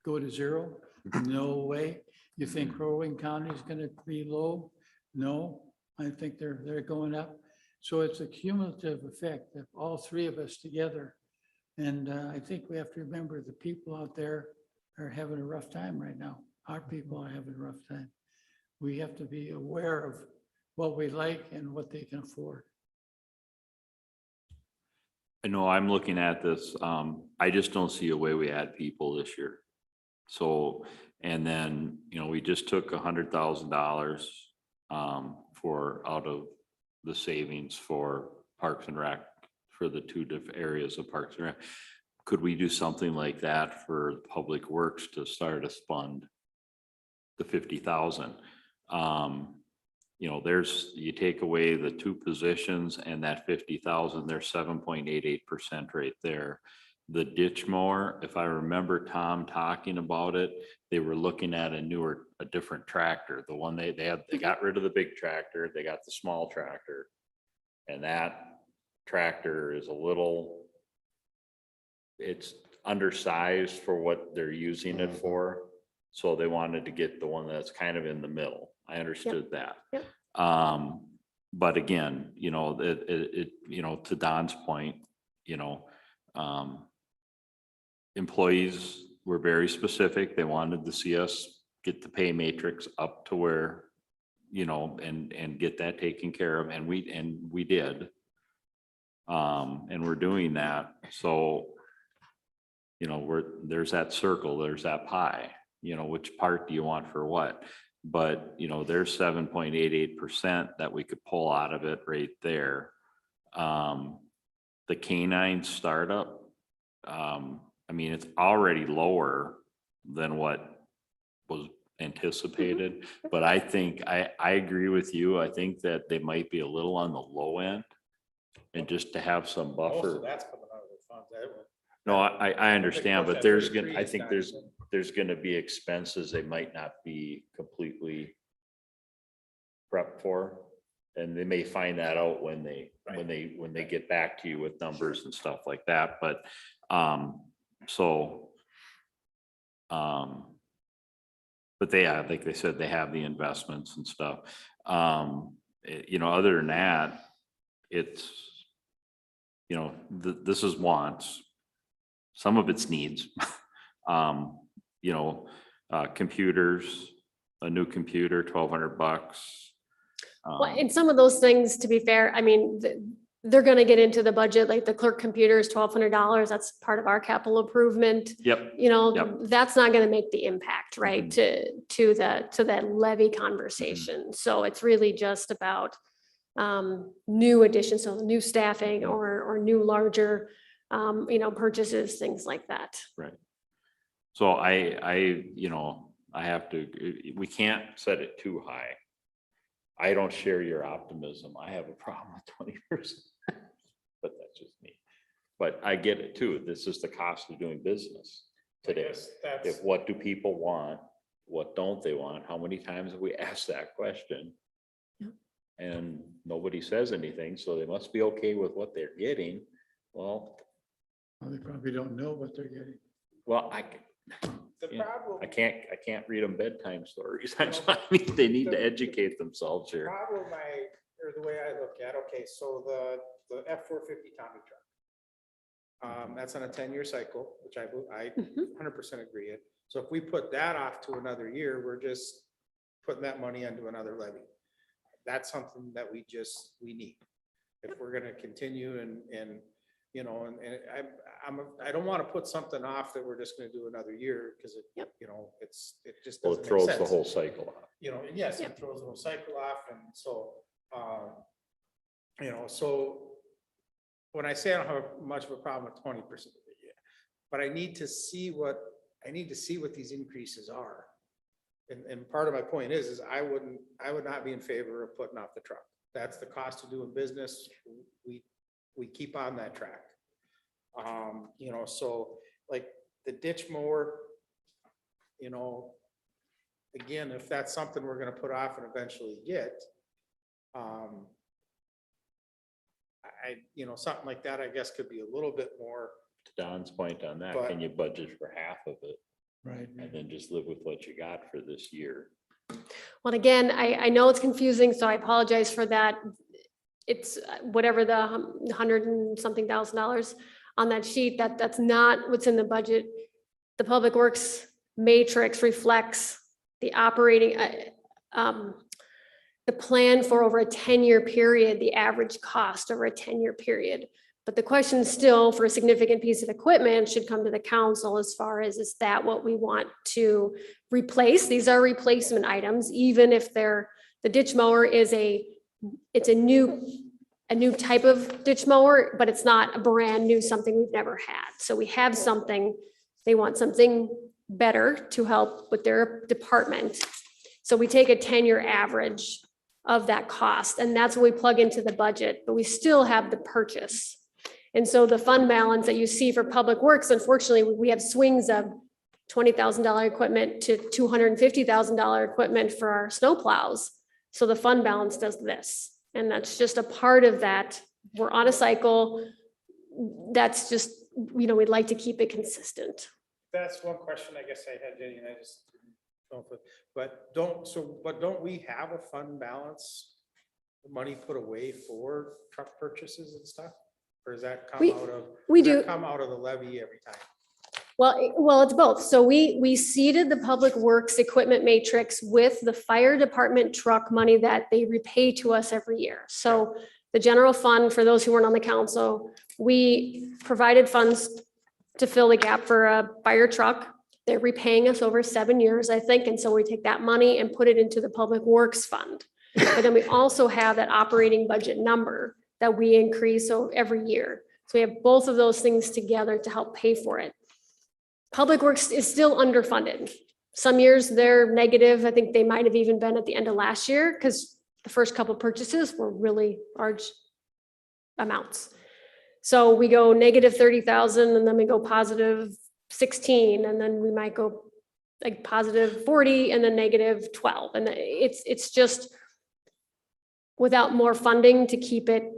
go to zero? No way. You think Crow Wing County is going to be low? No, I think they're going up. So it's a cumulative effect of all three of us together. And I think we have to remember the people out there are having a rough time right now. Our people are having a rough time. We have to be aware of what we like and what they can afford. I know I'm looking at this, I just don't see a way we add people this year. So, and then, you know, we just took $100,000 for out of the savings for Parks and Rec, for the two different areas of Parks and Rec. Could we do something like that for Public Works to start us fund the 50,000? You know, you take away the two positions and that 50,000, there's 7.88% right there. The ditch mower, if I remember Tom talking about it, they were looking at a different tractor. The one they got rid of the big tractor, they got the small tractor. And that tractor is it's undersized for what they're using it for. So they wanted to get the one that's kind of in the middle. I understood that. Yep. But again, to Don's point, employees were very specific. They wanted to see us get the pay matrix up to where, and get that taken care of. And we did. And we're doing that. So, there's that circle, there's that pie, which part do you want for what? But, there's 7.88% that we could pull out of it right there. The canine startup, it's already lower than what was anticipated, but I think I agree with you. I think that they might be a little on the low end, and just to have some Most buffer. of that's coming out of the funds. No, I understand, but I think there's. there's gonna be expenses they might not be completely prepped for. And they may find that out when they get back to you with numbers and stuff like that, but, but like they said, they have the investments and stuff. Other than that, it's, this is wants. Some of it's needs. Computers, a new computer, $1,200. Well, and some of those things, to be fair, they're gonna get into the budget, like the clerk computer is $1,200. That's part of our capital improvement. Yep. Yep. That's not gonna make the impact, right, Mhm. to that levy conversation. So it's really just about new additions, so new staffing or new larger, purchases, things like that. Right. So I have to, we can't set it too high. I don't share your optimism. I have a problem with 20%, but that's just me. But I get it too. This is the cost of doing business today. If what do people want? What don't they want? How many times have we asked that question? Yeah. And nobody says anything, so they must be okay with what they're getting. Well, They probably don't know what they're getting. well, The problem. I can't read them bedtime stories. They need to educate themselves here. Problem or the way I look at, okay, so the F-450 Tommy truck. That's on a 10-year cycle, which I 100% agree in. So if we put that off to another year, we're just putting that money into another levy. That's something that we need. If we're gonna continue and I don't want to put something off that we're just gonna do another year, because it just Well, doesn't it make throws sense. the whole cycle off. Yes, it throws the whole cycle off, and so, so when I say I don't have much of a problem with 20%, but I need to see what these increases are. And part of my point is I would not be in favor of putting off the truck. That's the cost of doing business. We keep on that track. So like the ditch mower, again, if that's something we're gonna put off and eventually get, something like that, I guess, could be a little bit more. To Don's point on that, But- can you budget for half of it Right. and then just live with what you got for this year? Well, again, I know it's confusing, so I apologize for that. It's whatever the $100 and something thousand on that sheet, that's not what's in the budget. The Public Works matrix reflects the operating, the plan for over a 10-year period, the average cost over a 10-year period. But the question still, for a significant piece of equipment, should come to the council as far as, is that what we want to replace? These are replacement items, even if the ditch mower is it's a new type of ditch mower, but it's not a brand new, something we've never had. So we have something, they want something better to help with their department. So we take a 10-year average of that cost, and that's what we plug into the budget, but we still have the purchase. And so the fund balance that you see for public works, unfortunately, we have swings of $20,000 equipment to $250,000 equipment for our snow plows. So the fund balance does this, and that's just a part of that. We're on a cycle. That's just, we'd like to keep it consistent. That's one question I guess I had, Jenny, and I just, but don't we have a fund balance? Money put away for truck purchases and stuff? Or does that come out of? We does that do. come out of the levy every time? Well, it's both. So we seeded the public works equipment matrix with the fire department truck money that they repay to us every year. So the general fund, for those who weren't on the council, we provided funds to fill the gap for a fire truck. They're repaying us over 7 years, I think. And so we take that money and put it into the public works fund. But then we also have that operating budget number that we increase every year. So we have both of those things together to help pay for it. Public works is still underfunded. Some years they're negative. I think they might have even been at the end of last year because the first couple purchases were really large amounts. So we go negative 30,000 and then we go positive 16, and then we might go like positive 40 and then negative 12. And it's just without more funding to keep it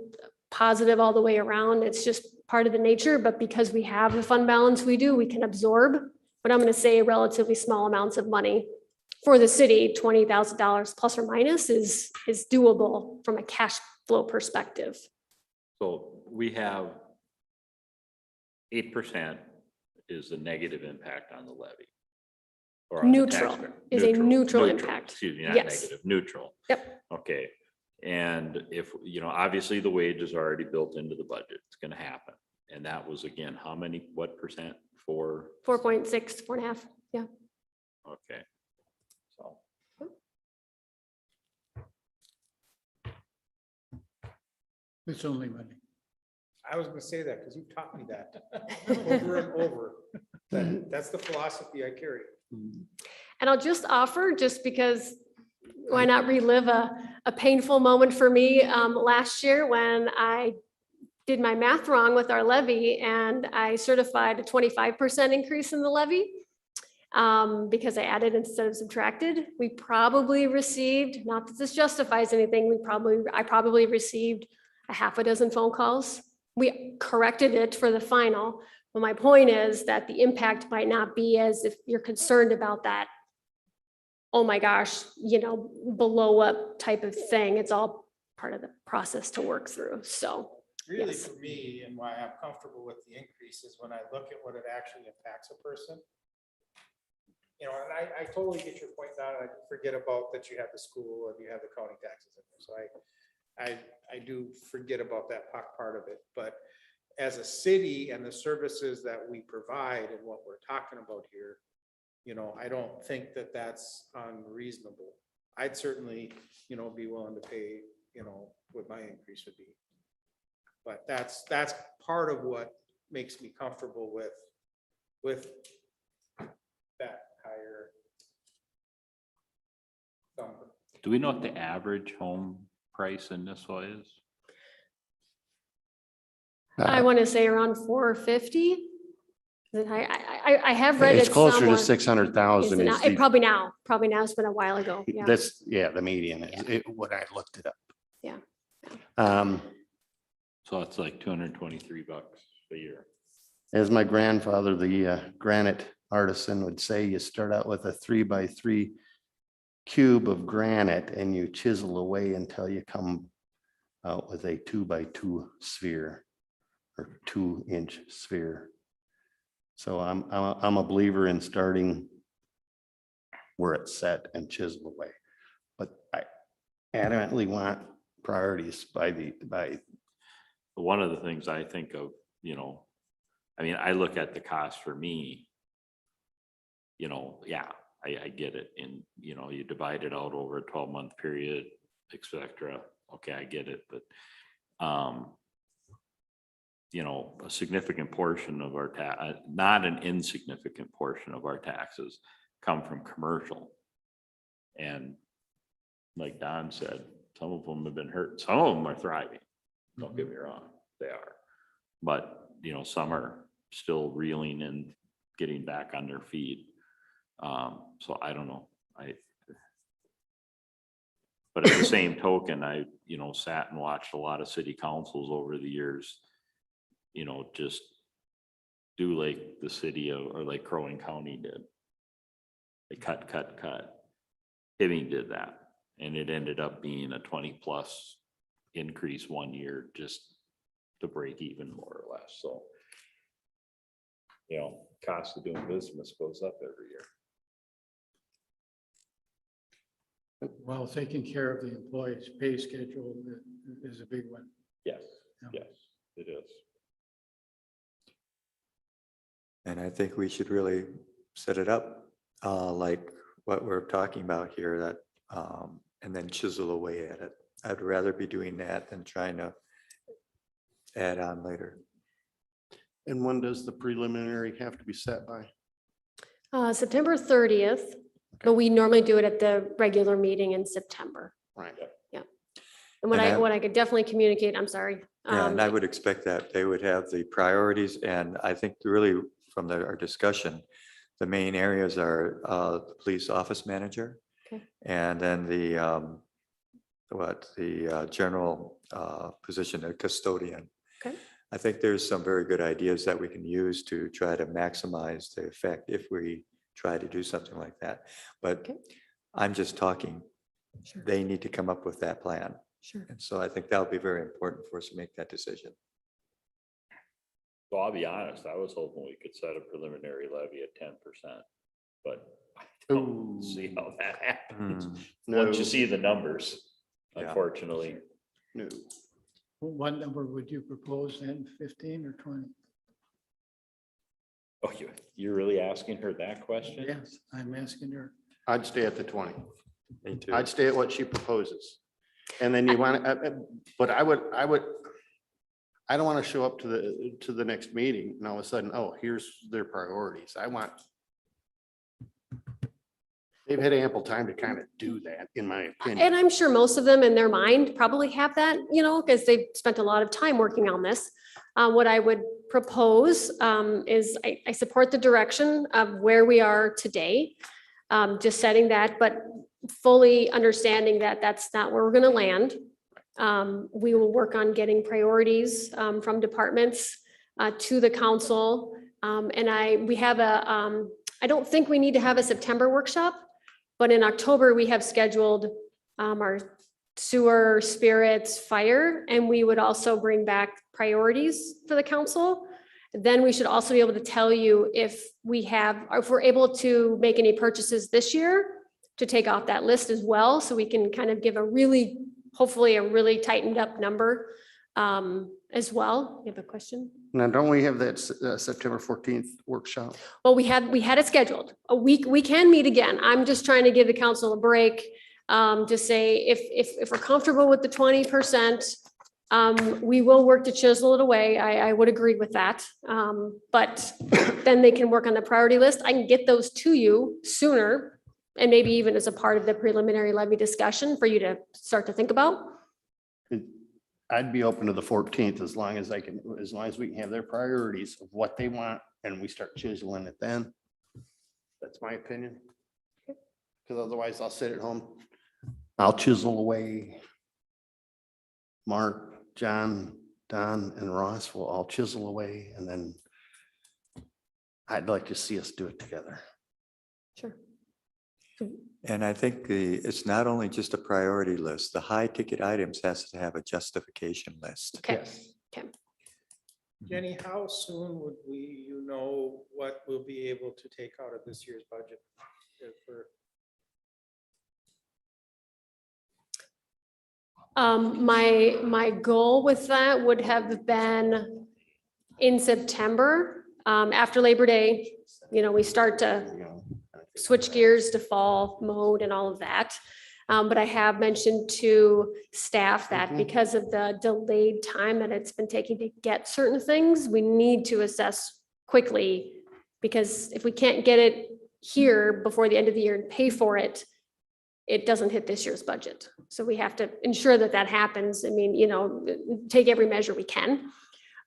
positive all the way around. It's just part of the nature, but because we have the fund balance we can absorb, but I'm going to say relatively small amounts of money for the city. $20,000 plus or minus is doable from a cash flow perspective. So we have 8% is the negative impact on the levy. Or on the Neutral taxpayer. is a neutral impact. Excuse me, not Yes. negative, neutral. Yep. Okay. And if, obviously the wage is already built into the budget, it's gonna happen. And that was again, how many, what percent? 4.6, 4.5. Yeah. Okay. So, It's only money. I was gonna say that because you taught me that over and over. That's the philosophy I carry. And I'll just offer, just because, why not relive a painful moment for me last year when I did my math wrong with our levy and I certified a 25% increase in the levy because I added instead of subtracted. We probably received, not that this justifies anything, I probably received a half a dozen phone calls. We corrected it for the final. But my point is that the impact might not be as if you're concerned about that, oh my gosh, blow up type of thing. It's all part of the process to work through. So Really, yes. for me, and why I'm comfortable with the increase is when I look at what it actually impacts a person. And I totally get your point now, and I forget about that you have the school and you have the county taxes in there. So I do forget about that part of it, but as a city and the services that we provide and what we're talking about here, I don't think that that's unreasonable. I'd certainly, be willing to pay, what my increase would be. But that's part of what makes me comfortable with that higher number. do we know what the average home price in Nisswa is? I want to say around 450. I have read It's it closer to somewhere. 600,000. Is it now? Probably now. It's been a while ago. Yeah. That's, the median is when I looked it up. Yeah. So it's like $223 a year. As my grandfather, the granite artisan would say, you start out with a 3x3 cube of granite and you chisel away until you come out with a 2x2 sphere or 2-inch sphere. So I'm a believer in starting where it's set and chisel away. But I adamantly want priorities by One of the things I think of, I look at the cost for me, I get it. And, you divide it out over a 12-month period, et cetera. Okay, I get it. But, a significant portion of our not an insignificant portion of our taxes come from commercial. And like Don said, some of them have been hurt. Some of them are thriving. Don't get me wrong, they are. But, you know, some are still reeling and getting back on their feet. So I don't know, but at the same token, you know, sat and watched a lot of city councils over the years, you know, just do like the city of, or like Crow Wing County did. They cut. Hibbing did that, and it ended up being a 20+ increase one year just to break even more or less. So, you know, cost of doing business goes up every year. While taking care of the employees' pay schedule is a big one. Yes, Yeah. yes, it is. And I think we should really set it up like what we're talking about here, that and then chisel away at it. I'd rather be doing that than trying to add on later. And when does the preliminary have to be set by? September 30th, but we normally do it at the regular meeting in September. Right. And what And I, that- what I could definitely communicate, I'm sorry. Yeah, and I would expect that they would have the priorities, and I think really from our discussion, the main areas are the police office manager. Okay. And then the general position of custodian. Okay. I think there's some very good ideas that we can use to try to maximize the effect if we try to do something like that. But Okay. I'm just talking, Sure, they need to come up with that plan. sure. And so I think that'll be very important for us to make that decision. So I'll be honest, I was hoping we could set a preliminary levy at 10%, but I Ooh. don't see how that happens. No, Once you see the numbers, Yeah. unfortunately. no. What number would you propose then, 15 or 20? Oh, you're really asking her that question? Yes, I'm asking her. I'd stay at the 20. Me too. I'd stay at what she proposes. And then you want, but I don't want to show up to the next meeting and all of a sudden, oh, here's their priorities. They've had ample time to kind of do that, in my opinion. And I'm sure most of them in their mind probably have that, you know, because they've spent a lot of time working on this. What I would propose is I support the direction of where we are today. Just setting that, but fully understanding that that's not where we're going to land. We will work on getting priorities from departments to the council. And we have I don't think we need to have a September workshop, but in October, we have scheduled our sewer, spirits, fire, and we would also bring back priorities for the council. Then we should also be able to tell you if we're able to make any purchases this year to take off that list as well, so we can kind of give hopefully a really tightened up number as well. You have a question? Now, don't we have that September 14th workshop? Well, we had it scheduled. We can meet again. I'm just trying to give the council a break. To say if we're comfortable with the 20%, we will work to chisel it away. I would agree with that. But then they can work on the priority list. I can get those to you sooner, and maybe even as a part of the preliminary levy discussion for you to start to think about. I'd be open to the 14th as long as we can have their priorities of what they want and we start chiseling it then. That's my opinion. Because otherwise I'll sit at home. I'll chisel away. Mark, John, Don, and Ross will all chisel away, and then I'd like to see us do it together. Sure. And I think it's not only just a priority list, the high ticket items has to have a justification list. Okay. Yes. Jenny, how soon would you know what we'll be able to take out of this year's budget? My goal with that would have been in September, after Labor Day. You know, we start to switch gears to fall mode and all of that. But I have mentioned to staff that because of the delayed time that it's been taking to get certain things, we need to assess quickly. Because if we can't get it here before the end of the year and pay for it, it doesn't hit this year's budget. So we have to ensure that that happens. I mean, you know, take every measure we can.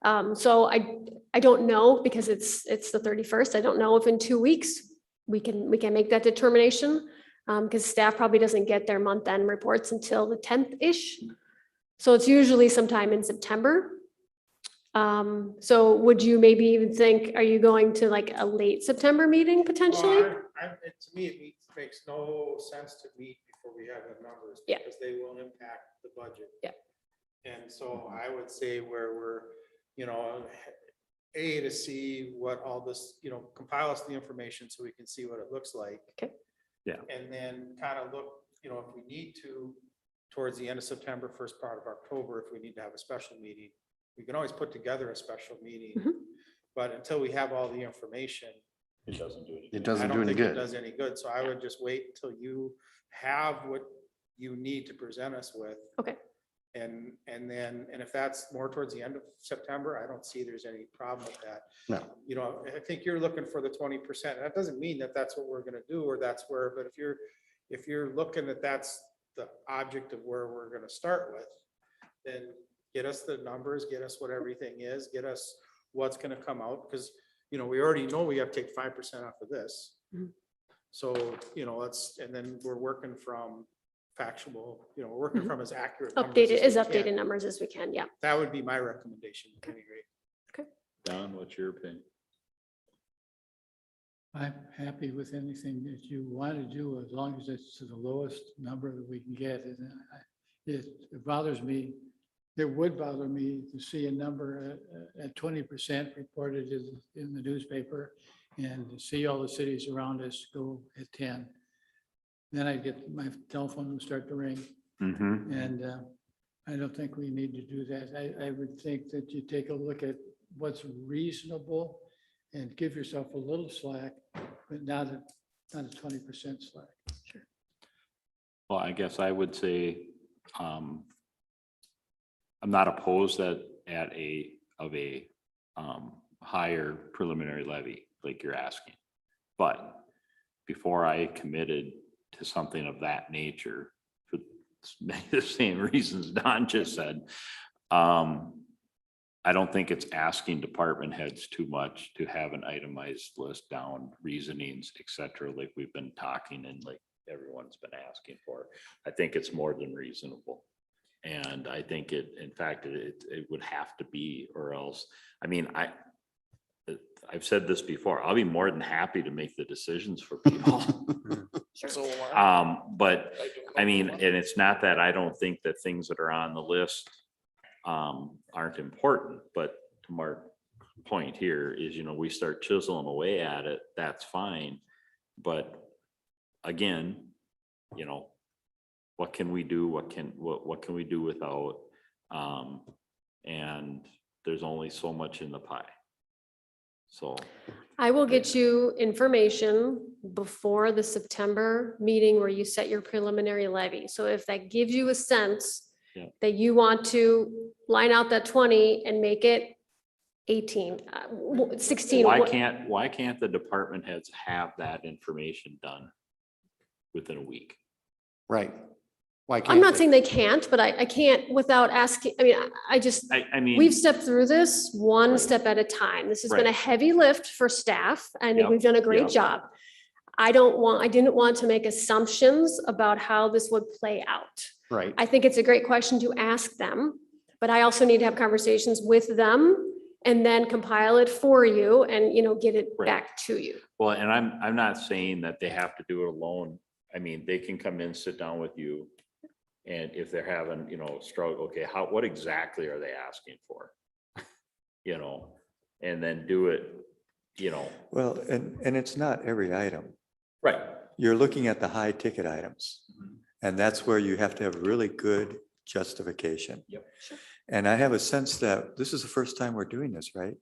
So I don't know because it's the 31st. I don't know if in 2 weeks we can make that determination. Because staff probably doesn't get their month-end reports until the 10th-ish. So it's usually sometime in September. So would you maybe even think, are you going to like a late September meeting potentially? Well, to me, it makes no sense to meet before we have the numbers. Yeah. Because they will impact the budget. Yeah. And so I would say where we're, to see what all this, compile us the information so we can see what it looks like. Okay. Yeah. And then kind of look, if we need to, towards the end of September, first part of October, if we need to have a special meeting, we can always put together a special meeting. Mhm. But until we have all the information, It doesn't do anything. It I doesn't do don't any think it good. does any good. So I would just wait until you have what you need to present us with. Okay. And if that's more towards the end of September, I don't see there's any problem with that. No. I think you're looking for the 20%. That doesn't mean that that's what we're gonna do, or that's where, but if you're looking at that's the object of where we're gonna start with, then get us the numbers, get us what everything is, get us what's gonna come out, because, we already know we have to take 5% off of this. Mhm. So, and then we're working from factual, we're working Mhm. from as accurate. numbers Updated, as we can. updated numbers as we can, yeah. That would be my recommendation at any rate. Don, what's your opinion? I'm happy with anything that you want to do as long as it's to the lowest number that we can get. And it bothers me, it would bother me to see a number at 20% reported in the newspaper and to see all the cities around us go at 10. Then I get, my telephone will start to ring. Mm-hmm. And I don't think we need to do that. I would think that you take a look at what's reasonable and give yourself a little slack, but not a 20% slack. Well, I guess I would say, I'm not opposed that at a higher preliminary levy, like you're asking. But before I committed to something of that nature, for the same reasons Don just said, I don't think it's asking department heads too much to have an itemized list down, reasonings, et cetera, like we've been talking and like everyone's been asking for. I think it's more than reasonable. And I think in fact, it would have to be, or else, I mean, I've said this before, I'll be more than happy to make the decisions for people. But I mean, and it's not that I don't think that things that are on the list aren't important, but to Mark's point here is, we start chiseling away at it, that's fine. But again, what can we do? What can we do without? And there's only so much in the pie. So I will get you information before the September meeting where you set your preliminary levy. So if that gives you a sense Yeah. that you want to line out that 20 and make it 18, 16. why can't the department heads have that information done within a week? Right. Why can't I'm not they? saying they can't, but I can't without asking, I mean, we've stepped through this one Right. step at a time. This has been a Right. heavy lift for staff. I think Yep, we've done a great yep. job. I didn't want to make assumptions about how this would play out. Right. I think it's a great question to ask them, but I also need to have conversations with them and then compile it for you and, get it Right. back to you. well, and I'm not saying that they have to do it alone. I mean, they can come in, sit down with you. And if they're having, struggle, okay, what exactly are they asking for? And then do it, Well, and it's not every item. right. You're looking at the high ticket items. Mhm. And that's where you have to have really good justification. Yep. Sure. And I have a sense that this is the first time we're doing this, right?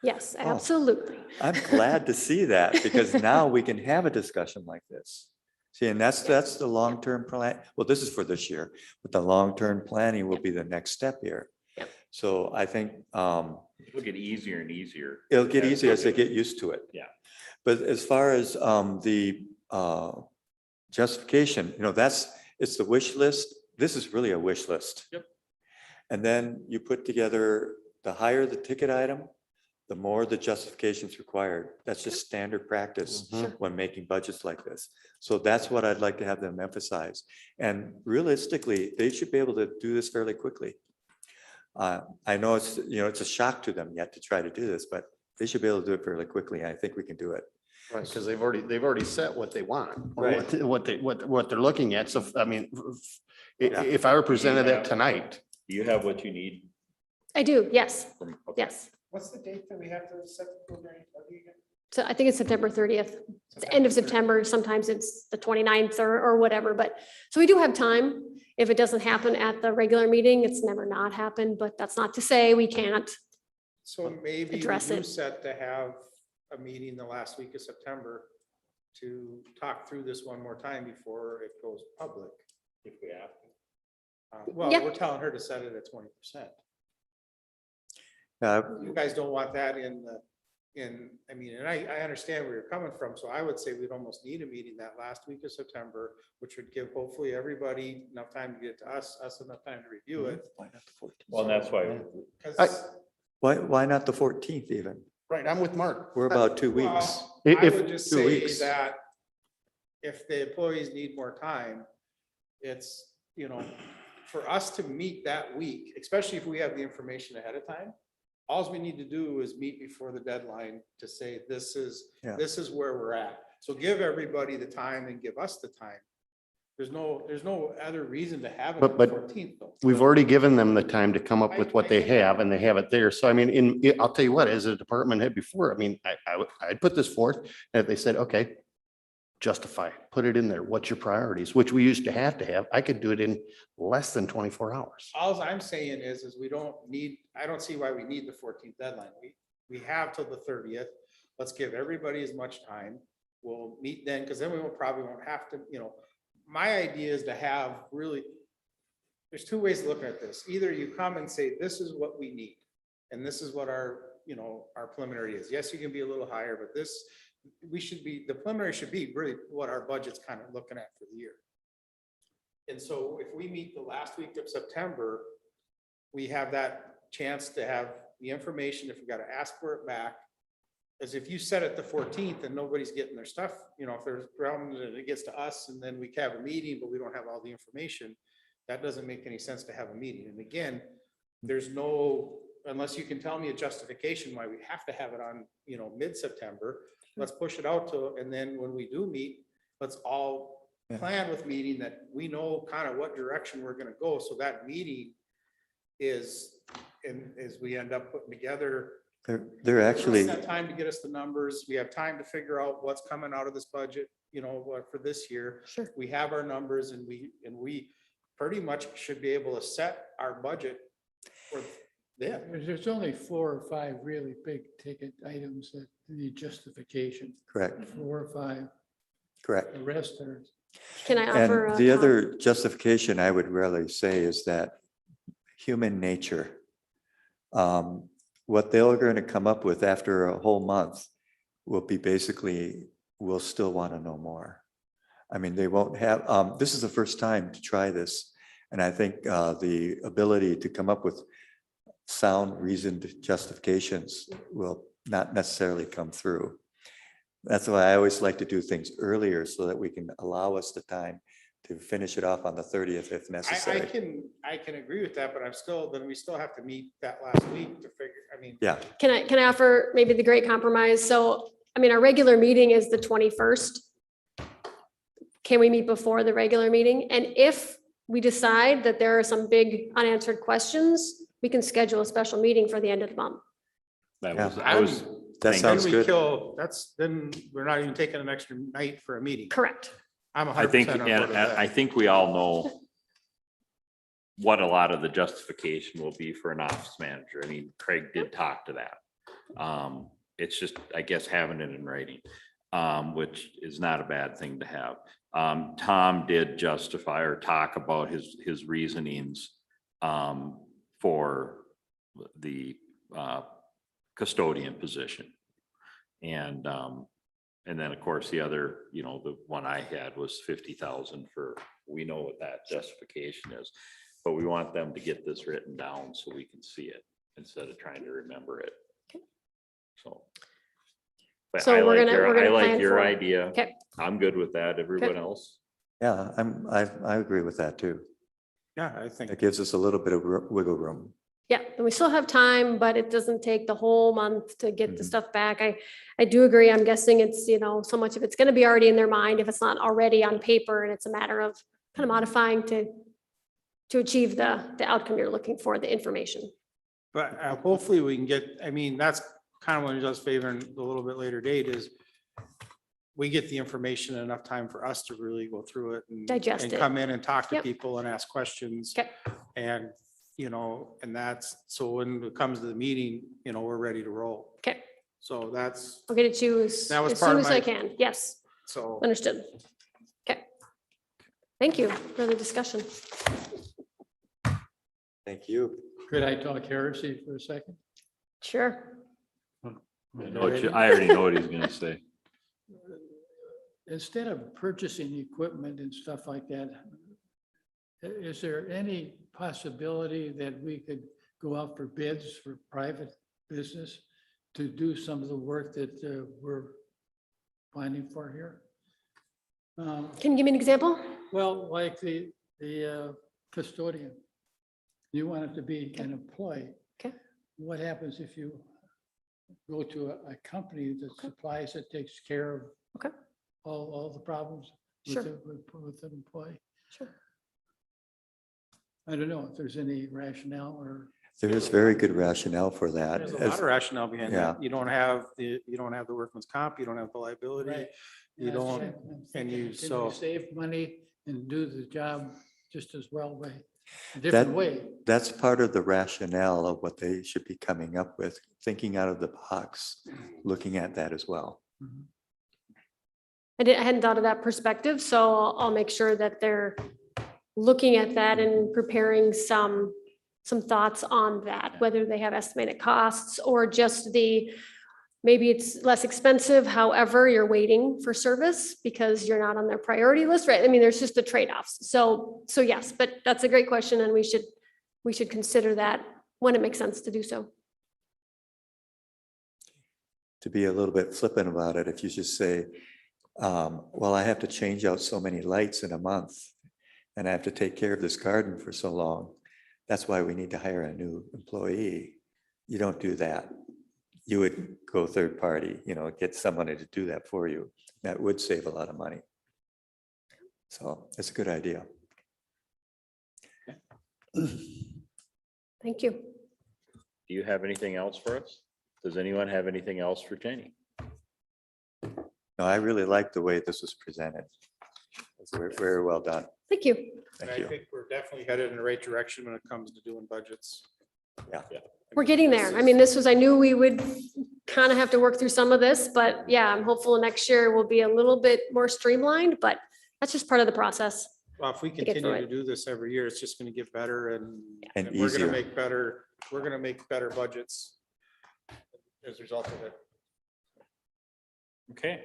Yes, Oh. absolutely. I'm glad to see that because now we can have a discussion like this. See, and that's the long-term plan. Well, this is for this year, but the long-term planning will be the next step here. Yep. So I think It'll get easier and easier. it'll get easier as they get used to it. Yeah. But as far as the justification, it's the wish list. This is really a wish list. Yep. And then you put together the higher the ticket item, the more the justification is required. That's just standard practice when making budgets like this. So that's what I'd like to have them emphasize. And realistically, they should be able to do this fairly quickly. I know it's, it's a shock to them yet to try to do this, but they should be able to do it fairly quickly. I think we can do it. Right, because they've already set what they want, or Right. what they're looking at. So, I mean, Yeah. if I were presented that tonight, Do you have what you need I do, yes, from? yes. What's the date that we have to set the program? So I think it's September 30th. It's the end of September. Sometimes it's the 29th or whatever, but, so we do have time. If it doesn't happen at the regular meeting, it's never not happened, but that's not to say we can't. So maybe we Address do it. set to have a meeting the last week of September to talk through this one more time before it goes public, if we have to. Well, Yeah. we're telling her to set it at 20%. Uh, You guys don't want that I mean, and I understand where you're coming from, so I would say we'd almost need a meeting that last week of September, which would give hopefully everybody enough time to get to us enough time to review it. Why not the 14th? Well, that's why, 'Cause- Why not the 14th even? right, I'm with Mark. We're about 2 Well, weeks. I If- would just 2 say weeks. that if the employees need more time, it's, for us to meet that week, especially if we have the information ahead of time, all we need to do is meet before the deadline to say, Yeah. this is where we're at. So give everybody the time and give us the time. There's no other reason to have it on the But 14th though. We've already given them the time to come up with what they have, and they have it there. So I mean, I'll tell you what, as a department head before, I mean, I'd put this forth, and if they said, okay, justify, put it in there. What's your priorities? Which we used to have. I could do it in less than 24 hours. All I'm saying is I don't see why we need the 14th deadline. We have till the 30th. Let's give everybody as much time. We'll meet then, because then we probably won't have to, my idea is to have really, there's two ways of looking at this. Either you come and say, this is what we need, and this is what our preliminary is. Yes, you can be a little higher, but the preliminary should be really what our budget's kind of looking at for the year. And so if we meet the last week of September, we have that chance to have the information, if we got to ask for it back. As if you set it the 14th and nobody's getting their stuff, if there's a problem and it gets to us and then we have a meeting, but we don't have all the information, that doesn't make any sense to have a meeting. And again, there's no, unless you can tell me a justification why we have to have it on, mid-September, let's push it out to, and then when we do meet, let's all plan with meeting that we know kind of what direction we're going to go. So that meeting is, and as we end up putting together, They're actually, that time to get us the numbers. We have time to figure out what's coming out of this budget, for this year. Sure. We have our numbers and we pretty much should be able to set our budget for them. There's only 4 or 5 really big ticket items that need justification, correct, 4 or 5. correct. The rest are, Can I offer? And the other justification I would really say is that human nature. What they're going to come up with after a whole month will be basically, we'll still want to know more. I mean, they won't have, this is the first time to try this. And I think the ability to come up with sound reasoned justifications will not necessarily come through. That's why I always like to do things earlier so that we can allow us the time to finish it off on the 30th if necessary. I can agree with that, but we still have to meet that last week to figure, Yeah, Can I offer maybe the great compromise? So, I mean, our regular meeting is the 21st. Can we meet before the regular meeting? And if we decide that there are some big unanswered questions, we can schedule a special meeting for the end of the month. that Yeah. was, I was. that thinking- sounds good. then we're not even taking an extra night for a meeting. Correct. I'm I think, 100% on board with and I that. think we all know what a lot of the justification will be for an office manager. I mean, Craig did talk to that. It's just, I guess, having it in writing, which is not a bad thing to have. Tom did justify or talk about his reasonings for the custodian position. And then, of course, the other, the one I had was 50,000 for, we know what that justification is. But we want them to get this written down so we can see it. instead of trying to remember it. Okay. So. But So I we're like gonna- your, we're gonna I like plan your for- idea. Okay. I'm good with that. Everyone else? Yeah, I agree with that too. Yeah, I think. It gives us a little bit of wiggle room. Yeah, and we still have time, but it doesn't take the whole month to get the Mhm. stuff back. I do agree. I'm guessing it's, so much of it's gonna be already in their mind if it's not already on paper, and it's a matter of kind of modifying to achieve the outcome you're looking for, the information. But hopefully we can get, I mean, that's kind of what it does favor in a little bit later date is we get the information in enough time for us to really go through it and Digest and it. come in and talk to Yep. people and ask questions. Okay. And, and that's, so when it comes to the meeting, we're ready to roll. Okay, So that's, I'll get it to you as That was as part soon of as I my- can. Yes, so. understood. Okay. Thank you for the discussion. Thank you. Could I talk heresy for a second? Sure. I already know what he's gonna say. Instead of purchasing equipment and stuff like that, is there any possibility that we could go out for bids for private business to do some of the work that we're planning for here? Can you give me an example? Well, like the custodian. You want it to be an employee. Okay. What happens if you go to a company that supplies it, takes care of Okay. all the problems Sure. with the employee? Sure. I don't know if there's any rationale or. There is very good rationale for that. There's a lot of rationale behind that. Yeah. You don't have the workman's comp, you don't have the liability. Right. You Yeah, don't, I'm and thinking, you, can so. we save money and do the job just as well by a different way? That's part of the rationale of what they should be coming up with, thinking out of the box, looking at that as well. Mhm. I hadn't thought of that perspective, so I'll make sure that they're looking at that and preparing some thoughts on that, whether they have estimated costs or just maybe it's less expensive, however, you're waiting for service because you're not on their priority list, right? I mean, there's just the trade-offs. So yes, but that's a great question, and we should consider that when it makes sense to do so. To be a little bit flippant about it, if you just say, well, I have to change out so many lights in a month and I have to take care of this garden for so long. That's why we need to hire a new employee. You don't do that. You would go third party, get somebody to do that for you. That would save a lot of money. So it's a good idea. Thank you. Do you have anything else for us? Does anyone have anything else for Jenny? No, I really like the way this was presented. It's very, very well done. Thank you. Thank I you. think we're definitely headed in the right direction when it comes to doing budgets. Yeah. We're getting there. I mean, I knew we would kind of have to work through some of this, but yeah, I'm hopeful next year will be a little bit more streamlined, but that's just part of the process. Well, if we get continue through to do this every year, it's just gonna get better and And we're gonna easier. make better, budgets as a result of it. Okay,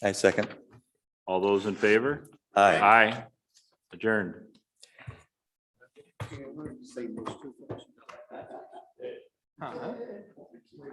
I second. all those in favor? Aye. Aye. Adjourned. Huh?